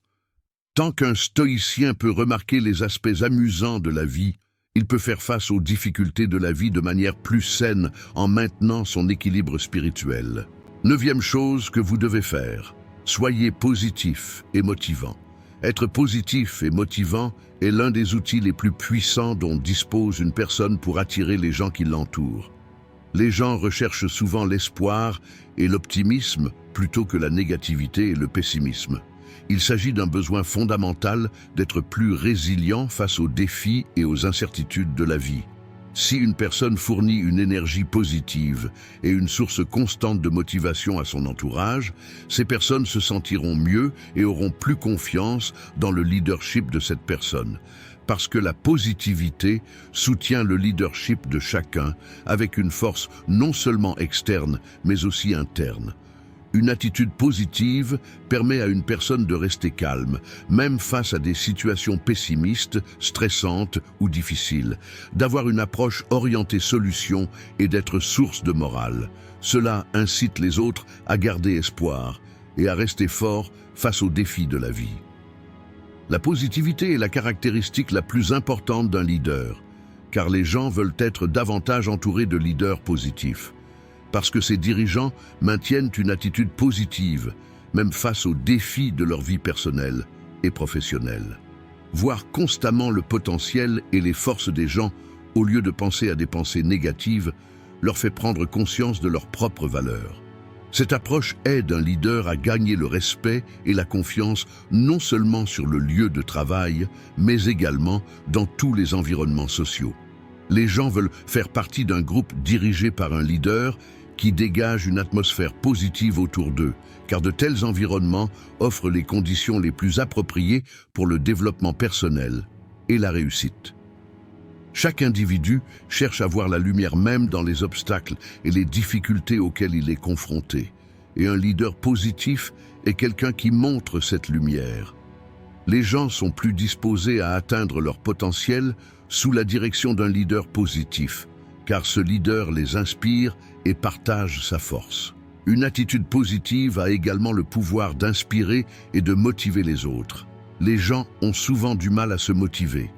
Tant qu'un stoïcien peut remarquer les aspects amusants de la vie, il peut faire face aux difficultés de la vie de manière plus saine en maintenant son équilibre spirituel. 9e chose que vous devez faire, soyez positif et motivant. Être positif et motivant est l'un des outils les plus puissants dont dispose une personne pour attirer les gens qui l'entourent. Les gens recherchent souvent l'espoir et l'optimisme plutôt que la négativité et le pessimisme. Il s'agit d'un besoin fondamental d'être plus résilient face aux défis et aux incertitudes de la vie. Si une personne fournit une énergie positive et une source constante de motivation à son entourage, ces personnes se sentiront mieux et auront plus confiance dans le leadership de cette personne. Parce que la positivité soutient le leadership de chacun avec une force non seulement externe, mais aussi interne. Une attitude positive permet à une personne de rester calme, même face à des situations pessimistes, stressantes ou difficiles, d'avoir une approche orientée solution et d'être source de morale. Cela incite les autres à garder espoir et à rester forts face aux défis de la vie. La positivité est la caractéristique la plus importante d'un leader, car les gens veulent être davantage entourés de leaders positifs. Parce que ces dirigeants maintiennent une attitude positive, même face aux défis de leur vie personnelle et professionnelle. Voir constamment le potentiel et les forces des gens, au lieu de penser à des pensées négatives, leur fait prendre conscience de leurs propres valeurs. Cette approche aide un leader à gagner le respect et la confiance non seulement sur le lieu de travail, mais également dans tous les environnements sociaux. Les gens veulent faire partie d'un groupe dirigé par un leader qui dégage une atmosphère positive autour d'eux, car de tels environnements offrent les conditions les plus appropriées pour le développement personnel et la réussite. Chaque individu cherche à voir la lumière même dans les obstacles et les difficultés auxquelles il est confronté. Et un leader positif est quelqu'un qui montre cette lumière. Les gens sont plus disposés à atteindre leur potentiel sous la direction d'un leader positif, car ce leader les inspire et partage sa force. Une attitude positive a également le pouvoir d'inspirer et de motiver les autres. Les gens ont souvent du mal à se motiver.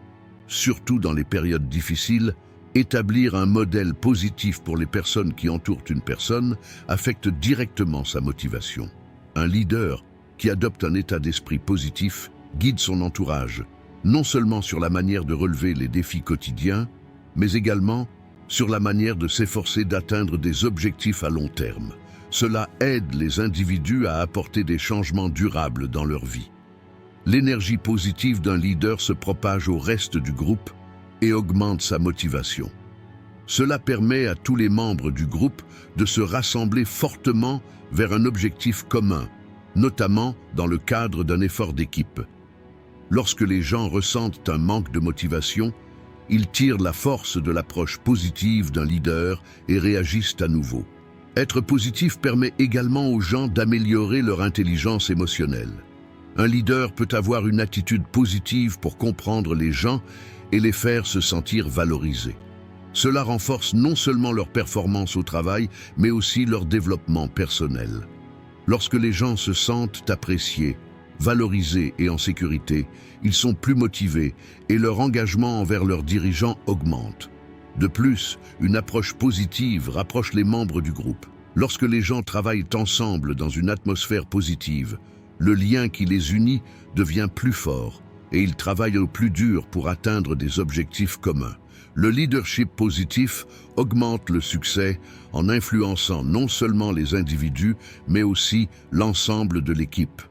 Surtout dans les périodes difficiles, établir un modèle positif pour les personnes qui entourent une personne affecte directement sa motivation. Un leader qui adopte un état d'esprit positif guide son entourage, non seulement sur la manière de relever les défis quotidiens, mais également sur la manière de s'efforcer d'atteindre des objectifs à long terme. Cela aide les individus à apporter des changements durables dans leur vie. L'énergie positive d'un leader se propage au reste du groupe et augmente sa motivation. Cela permet à tous les membres du groupe de se rassembler fortement vers un objectif commun, notamment dans le cadre d'un effort d'équipe. Lorsque les gens ressentent un manque de motivation, ils tirent la force de l'approche positive d'un leader et réagissent à nouveau. Être positif permet également aux gens d'améliorer leur intelligence émotionnelle. Un leader peut avoir une attitude positive pour comprendre les gens et les faire se sentir valorisés. Cela renforce non seulement leur performance au travail, mais aussi leur développement personnel. Lorsque les gens se sentent appréciés, valorisés et en sécurité, ils sont plus motivés et leur engagement envers leurs dirigeants augmente. De plus, une approche positive rapproche les membres du groupe. Lorsque les gens travaillent ensemble dans une atmosphère positive, le lien qui les unit devient plus fort et ils travaillent au plus dur pour atteindre des objectifs communs. Le leadership positif augmente le succès en influençant non seulement les individus, mais aussi l'ensemble de l'équipe.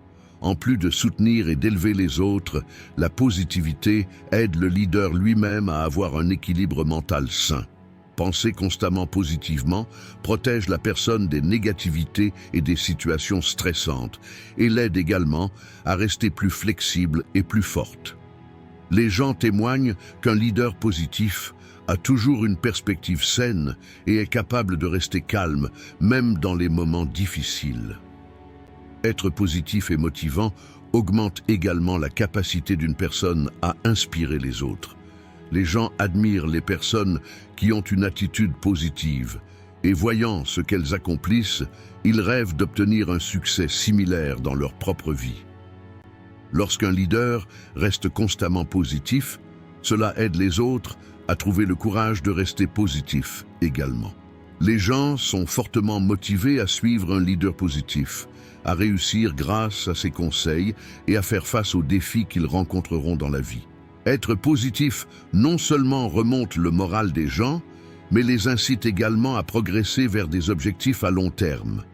En plus de soutenir et d'élever les autres, la positivité aide le leader lui-même à avoir un équilibre mental sain. Penser constamment positivement protège la personne des négativités et des situations stressantes et l'aide également à rester plus flexible et plus forte. Les gens témoignent qu'un leader positif a toujours une perspective saine et est capable de rester calme, même dans les moments difficiles. Être positif et motivant augmente également la capacité d'une personne à inspirer les autres. Les gens admirent les personnes qui ont une attitude positive et voyant ce qu'elles accomplissent, ils rêvent d'obtenir un succès similaire dans leur propre vie. Lorsqu'un leader reste constamment positif, cela aide les autres à trouver le courage de rester positif également. Les gens sont fortement motivés à suivre un leader positif, à réussir grâce à ses conseils et à faire face aux défis qu'ils rencontreront dans la vie. Être positif non seulement remonte le moral des gens, mais les incite également à progresser vers des objectifs à long terme.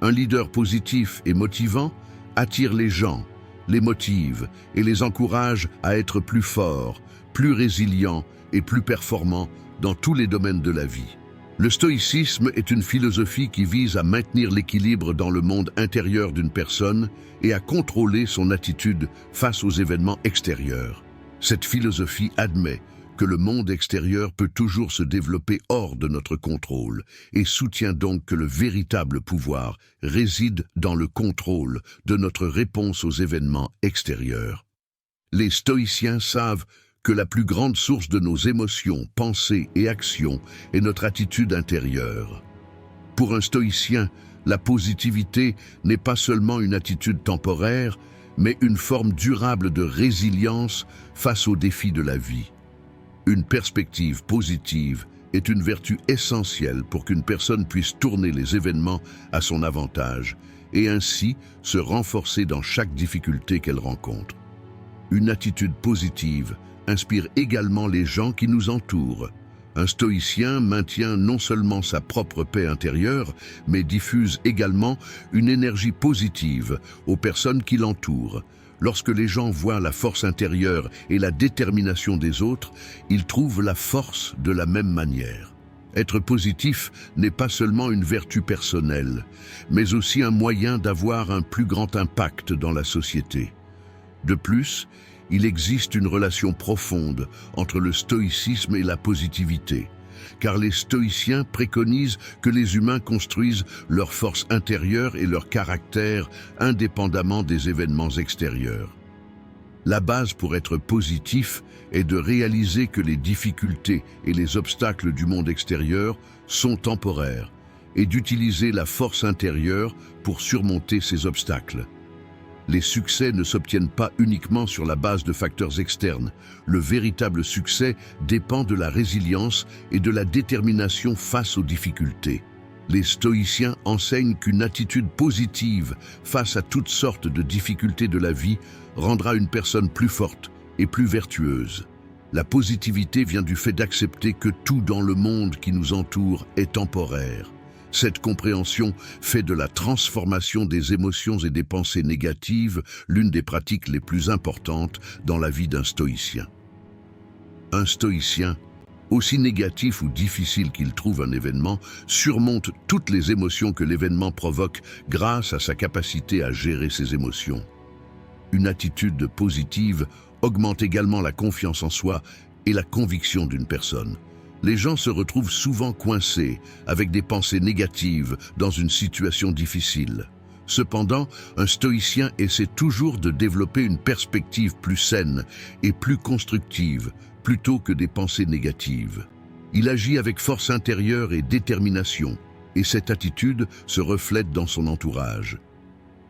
Un leader positif et motivant attire les gens, les motive et les encourage à être plus forts, plus résilients et plus performants dans tous les domaines de la vie. Le stoïcisme est une philosophie qui vise à maintenir l'équilibre dans le monde intérieur d'une personne et à contrôler son attitude face aux événements extérieurs. Cette philosophie admet que le monde extérieur peut toujours se développer hors de notre contrôle et soutient donc que le véritable pouvoir réside dans le contrôle de notre réponse aux événements extérieurs. Les stoïciens savent que la plus grande source de nos émotions, pensées et actions est notre attitude intérieure. Pour un stoïcien, la positivité n'est pas seulement une attitude temporaire, mais une forme durable de résilience face aux défis de la vie. Une perspective positive est une vertu essentielle pour qu'une personne puisse tourner les événements à son avantage et ainsi se renforcer dans chaque difficulté qu'elle rencontre. Une attitude positive inspire également les gens qui nous entourent. Un stoïcien maintient non seulement sa propre paix intérieure, mais diffuse également une énergie positive aux personnes qui l'entourent. Lorsque les gens voient la force intérieure et la détermination des autres, ils trouvent la force de la même manière. Être positif n'est pas seulement une vertu personnelle, mais aussi un moyen d'avoir un plus grand impact dans la société. De plus, il existe une relation profonde entre le stoïcisme et la positivité, car les stoïciens préconisent que les humains construisent leur force intérieure et leur caractère indépendamment des événements extérieurs. La base pour être positif est de réaliser que les difficultés et les obstacles du monde extérieur sont temporaires et d'utiliser la force intérieure pour surmonter ces obstacles. Les succès ne s'obtiennent pas uniquement sur la base de facteurs externes. Le véritable succès dépend de la résilience et de la détermination face aux difficultés. Les stoïciens enseignent qu'une attitude positive face à toutes sortes de difficultés de la vie rendra une personne plus forte et plus vertueuse. La positivité vient du fait d'accepter que tout dans le monde qui nous entoure est temporaire. Cette compréhension fait de la transformation des émotions et des pensées négatives l'une des pratiques les plus importantes dans la vie d'un stoïcien. Un stoïcien, aussi négatif ou difficile qu'il trouve un événement, surmonte toutes les émotions que l'événement provoque grâce à sa capacité à gérer ses émotions. Une attitude positive augmente également la confiance en soi et la conviction d'une personne. Les gens se retrouvent souvent coincés avec des pensées négatives dans une situation difficile. Cependant, un stoïcien essaie toujours de développer une perspective plus saine et plus constructive, plutôt que des pensées négatives. Il agit avec force intérieure et détermination, et cette attitude se reflète dans son entourage.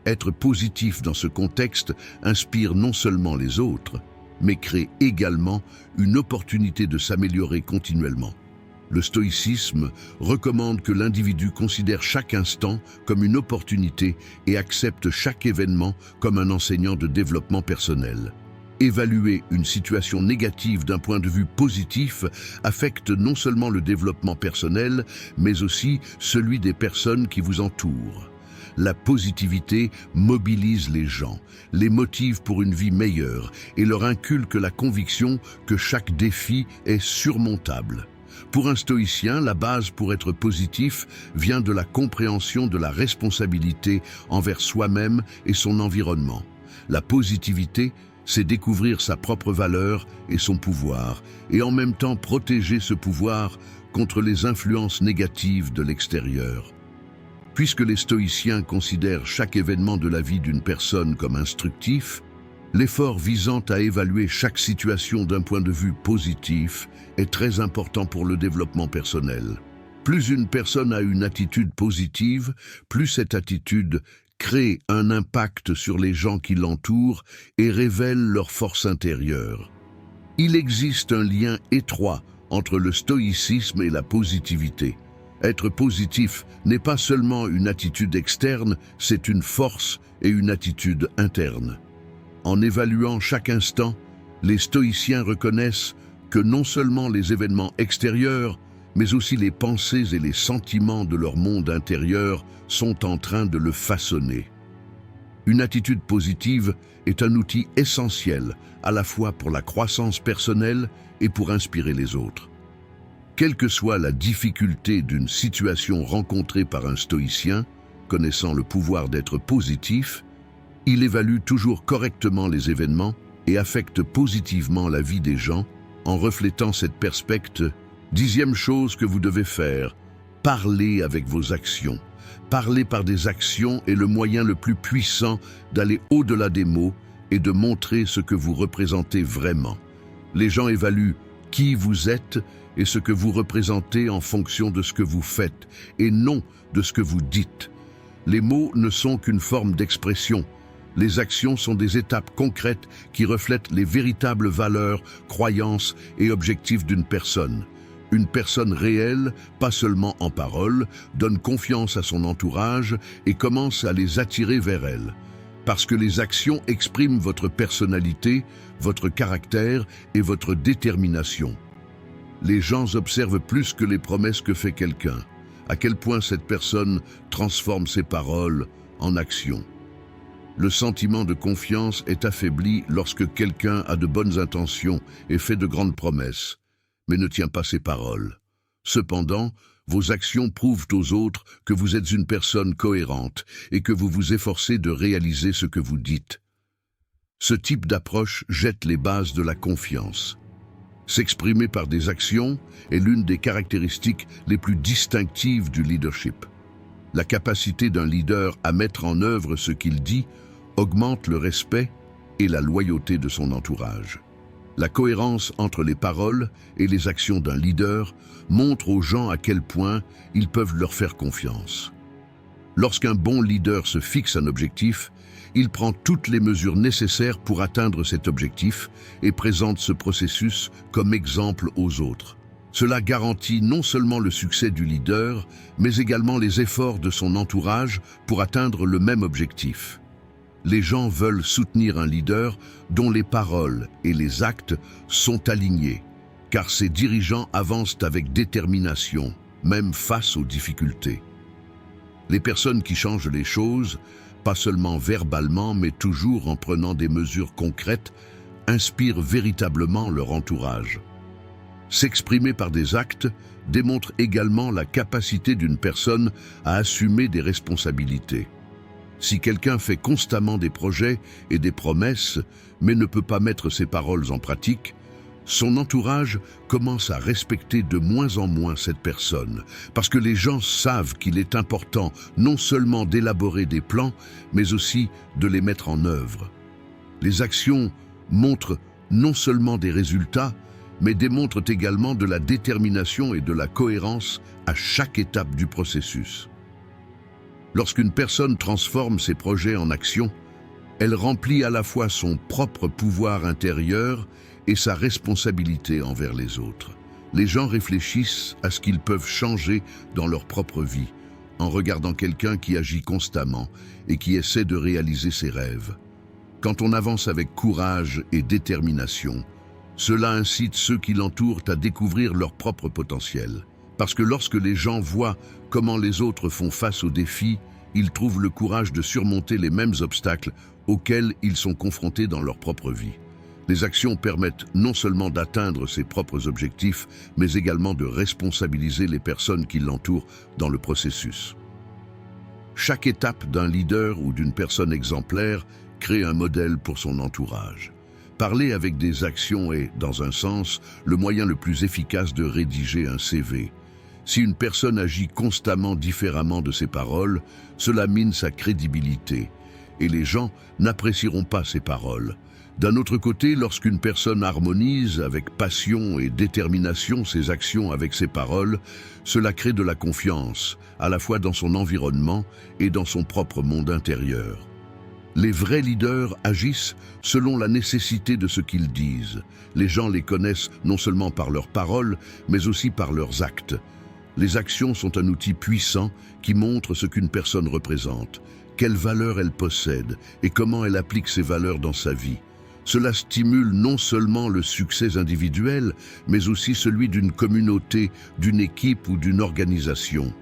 Être positif dans ce contexte inspire non seulement les autres, mais crée également une opportunité de s'améliorer continuellement. Le stoïcisme recommande que l'individu considère chaque instant comme une opportunité et accepte chaque événement comme un enseignant de développement personnel. Évaluer une situation négative d'un point de vue positif affecte non seulement le développement personnel, mais aussi celui des personnes qui vous entourent. La positivité mobilise les gens, les motive pour une vie meilleure et leur inculque la conviction que chaque défi est surmontable. Pour un stoïcien, la base pour être positif vient de la compréhension de la responsabilité envers soi-même et son environnement. La positivité, c'est découvrir sa propre valeur et son pouvoir, et en même temps protéger ce pouvoir contre les influences négatives de l'extérieur. Puisque les stoïciens considèrent chaque événement de la vie d'une personne comme instructif, l'effort visant à évaluer chaque situation d'un point de vue positif est très important pour le développement personnel. Plus une personne a une attitude positive, plus cette attitude crée un impact sur les gens qui l'entourent et révèle leur force intérieure. Il existe un lien étroit entre le stoïcisme et la positivité. Être positif n'est pas seulement une attitude externe, c'est une force et une attitude interne. En évaluant chaque instant, les stoïciens reconnaissent que non seulement les événements extérieurs, mais aussi les pensées et les sentiments de leur monde intérieur sont en train de le façonner. Une attitude positive est un outil essentiel à la fois pour la croissance personnelle et pour inspirer les autres. Quelle que soit la difficulté d'une situation rencontrée par un stoïcien, connaissant le pouvoir d'être positif, il évalue toujours correctement les événements et affecte positivement la vie des gens en reflétant cette perspective. 10e chose que vous devez faire, parlez avec vos actions. Parler par des actions est le moyen le plus puissant d'aller au-delà des mots et de montrer ce que vous représentez vraiment. Les gens évaluent qui vous êtes et ce que vous représentez en fonction de ce que vous faites et non de ce que vous dites. Les mots ne sont qu'une forme d'expression. Les actions sont des étapes concrètes qui reflètent les véritables valeurs, croyances et objectifs d'une personne. Une personne réelle, pas seulement en parole, donne confiance à son entourage et commence à les attirer vers elle. Parce que les actions expriment votre personnalité, votre caractère et votre détermination. Les gens observent plus que les promesses que fait quelqu'un, à quel point cette personne transforme ses paroles en actions. Le sentiment de confiance est affaibli lorsque quelqu'un a de bonnes intentions et fait de grandes promesses, mais ne tient pas ses paroles. Cependant, vos actions prouvent aux autres que vous êtes une personne cohérente et que vous vous efforcez de réaliser ce que vous dites. Ce type d'approche jette les bases de la confiance. S'exprimer par des actions est l'une des caractéristiques les plus distinctives du leadership. La capacité d'un leader à mettre en œuvre ce qu'il dit augmente le respect et la loyauté de son entourage. La cohérence entre les paroles et les actions d'un leader montre aux gens à quel point ils peuvent leur faire confiance. Lorsqu'un bon leader se fixe un objectif, il prend toutes les mesures nécessaires pour atteindre cet objectif et présente ce processus comme exemple aux autres. Cela garantit non seulement le succès du leader, mais également les efforts de son entourage pour atteindre le même objectif. Les gens veulent soutenir un leader dont les paroles et les actes sont alignés, car ces dirigeants avancent avec détermination, même face aux difficultés. Les personnes qui changent les choses, pas seulement verbalement, mais toujours en prenant des mesures concrètes, inspirent véritablement leur entourage. S'exprimer par des actes démontre également la capacité d'une personne à assumer des responsabilités. Si quelqu'un fait constamment des projets et des promesses, mais ne peut pas mettre ses paroles en pratique, son entourage commence à respecter de moins en moins cette personne, parce que les gens savent qu'il est important non seulement d'élaborer des plans, mais aussi de les mettre en œuvre. Les actions montrent non seulement des résultats, mais démontrent également de la détermination et de la cohérence à chaque étape du processus. Lorsqu'une personne transforme ses projets en action, elle remplit à la fois son propre pouvoir intérieur et sa responsabilité envers les autres. Les gens réfléchissent à ce qu'ils peuvent changer dans leur propre vie, en regardant quelqu'un qui agit constamment et qui essaie de réaliser ses rêves. Quand on avance avec courage et détermination, cela incite ceux qui l'entourent à découvrir leur propre potentiel. Parce que lorsque les gens voient comment les autres font face aux défis, ils trouvent le courage de surmonter les mêmes obstacles auxquels ils sont confrontés dans leur propre vie. Les actions permettent non seulement d'atteindre ses propres objectifs, mais également de responsabiliser les personnes qui l'entourent dans le processus. Chaque étape d'un leader ou d'une personne exemplaire crée un modèle pour son entourage. Parler avec des actions est, dans un sens, le moyen le plus efficace de rédiger un CV. Si une personne agit constamment différemment de ses paroles, cela mine sa crédibilité, et les gens n'apprécieront pas ses paroles. D'un autre côté, lorsqu'une personne harmonise avec passion et détermination ses actions avec ses paroles, cela crée de la confiance, à la fois dans son environnement et dans son propre monde intérieur. Les vrais leaders agissent selon la nécessité de ce qu'ils disent. Les gens les connaissent non seulement par leurs paroles, mais aussi par leurs actes. Les actions sont un outil puissant qui montre ce qu'une personne représente, quelles valeurs elle possède et comment elle applique ces valeurs dans sa vie. Cela stimule non seulement le succès individuel, mais aussi celui d'une communauté, d'une équipe ou d'une organisation.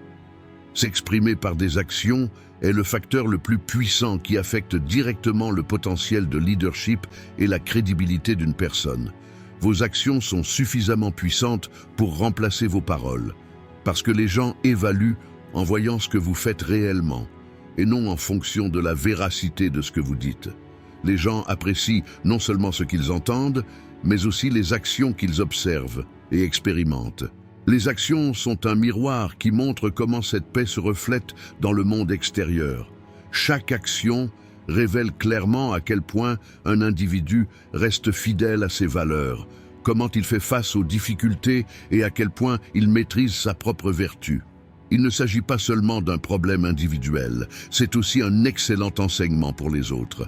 S'exprimer par des actions est le facteur le plus puissant qui affecte directement le potentiel de leadership et la crédibilité d'une personne. Vos actions sont suffisamment puissantes pour remplacer vos paroles, parce que les gens évaluent en voyant ce que vous faites réellement, et non en fonction de la véracité de ce que vous dites. Les gens apprécient non seulement ce qu'ils entendent, mais aussi les actions qu'ils observent et expérimentent. Les actions sont un miroir qui montre comment cette paix se reflète dans le monde extérieur. Chaque action révèle clairement à quel point un individu reste fidèle à ses valeurs, comment il fait face aux difficultés et à quel point il maîtrise sa propre vertu. Il ne s'agit pas seulement d'un problème individuel, c'est aussi un excellent enseignement pour les autres.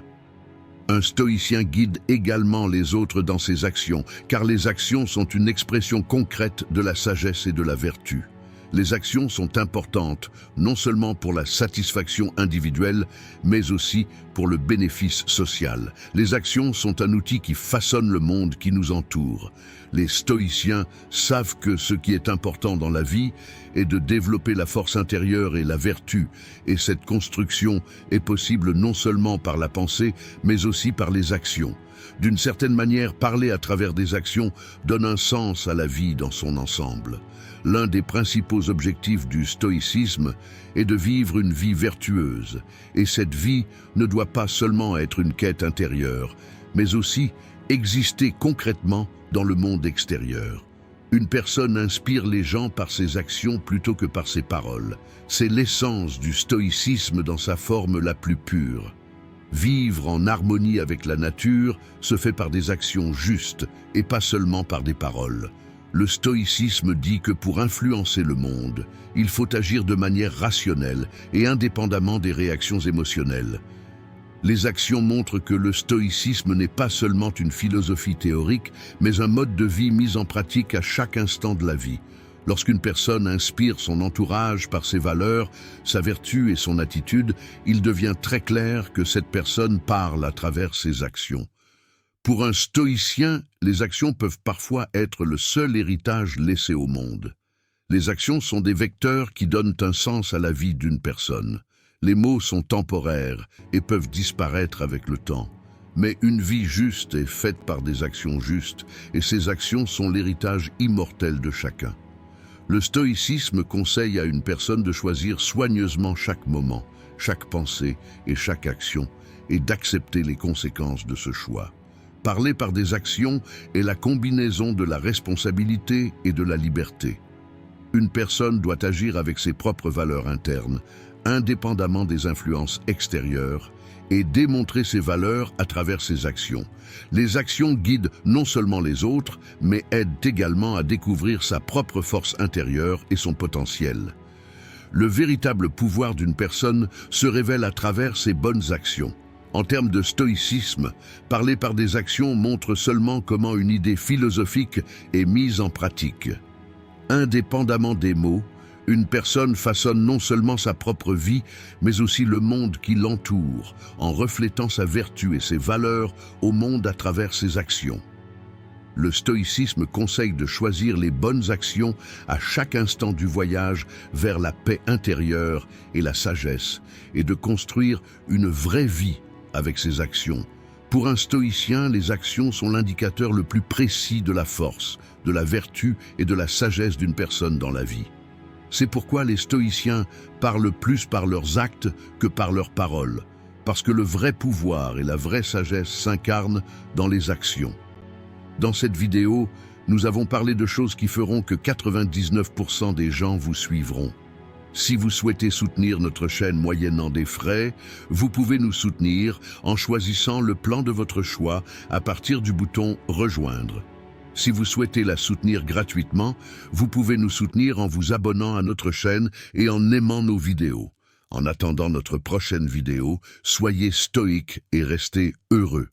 Un stoïcien guide également les autres dans ses actions, car les actions sont une expression concrète de la sagesse et de la vertu. Les actions sont importantes, non seulement pour la satisfaction individuelle, mais aussi pour le bénéfice social. Les actions sont un outil qui façonne le monde qui nous entoure. Les stoïciens savent que ce qui est important dans la vie est de développer la force intérieure et la vertu, et cette construction est possible non seulement par la pensée, mais aussi par les actions. D'une certaine manière, parler à travers des actions donne un sens à la vie dans son ensemble. L'un des principaux objectifs du stoïcisme est de vivre une vie vertueuse, et cette vie ne doit pas seulement être une quête intérieure, mais aussi exister concrètement dans le monde extérieur. Une personne inspire les gens par ses actions plutôt que par ses paroles. C'est l'essence du stoïcisme dans sa forme la plus pure. Vivre en harmonie avec la nature se fait par des actions justes et pas seulement par des paroles. Le stoïcisme dit que pour influencer le monde, il faut agir de manière rationnelle et indépendamment des réactions émotionnelles. Les actions montrent que le stoïcisme n'est pas seulement une philosophie théorique, mais un mode de vie mis en pratique à chaque instant de la vie. Lorsqu'une personne inspire son entourage par ses valeurs, sa vertu et son attitude, il devient très clair que cette personne parle à travers ses actions. Pour un stoïcien, les actions peuvent parfois être le seul héritage laissé au monde. Les actions sont des vecteurs qui donnent un sens à la vie d'une personne. Les mots sont temporaires et peuvent disparaître avec le temps. Mais une vie juste est faite par des actions justes, et ces actions sont l'héritage immortel de chacun. Le stoïcisme conseille à une personne de choisir soigneusement chaque moment, chaque pensée et chaque action, et d'accepter les conséquences de ce choix. Parler par des actions est la combinaison de la responsabilité et de la liberté. Une personne doit agir avec ses propres valeurs internes, indépendamment des influences extérieures, et démontrer ses valeurs à travers ses actions. Les actions guident non seulement les autres, mais aident également à découvrir sa propre force intérieure et son potentiel. Le véritable pouvoir d'une personne se révèle à travers ses bonnes actions. En termes de stoïcisme, parler par des actions montre seulement comment une idée philosophique est mise en pratique. Indépendamment des mots, une personne façonne non seulement sa propre vie, mais aussi le monde qui l'entoure, en reflétant sa vertu et ses valeurs au monde à travers ses actions. Le stoïcisme conseille de choisir les bonnes actions à chaque instant du voyage vers la paix intérieure et la sagesse, et de construire une vraie vie avec ces actions. Pour un stoïcien, les actions sont l'indicateur le plus précis de la force, de la vertu et de la sagesse d'une personne dans la vie. C'est pourquoi les stoïciens parlent plus par leurs actes que par leurs paroles, parce que le vrai pouvoir et la vraie sagesse s'incarnent dans les actions. Dans cette vidéo, nous avons parlé de choses qui feront que 99% des gens vous suivront. Si vous souhaitez soutenir notre chaîne moyennant des frais, vous pouvez nous soutenir en choisissant le plan de votre choix à partir du bouton « Rejoindre ». Si vous souhaitez la soutenir gratuitement, vous pouvez nous soutenir en vous abonnant à notre chaîne et en aimant nos vidéos. En attendant notre prochaine vidéo, soyez stoïques et restez heureux.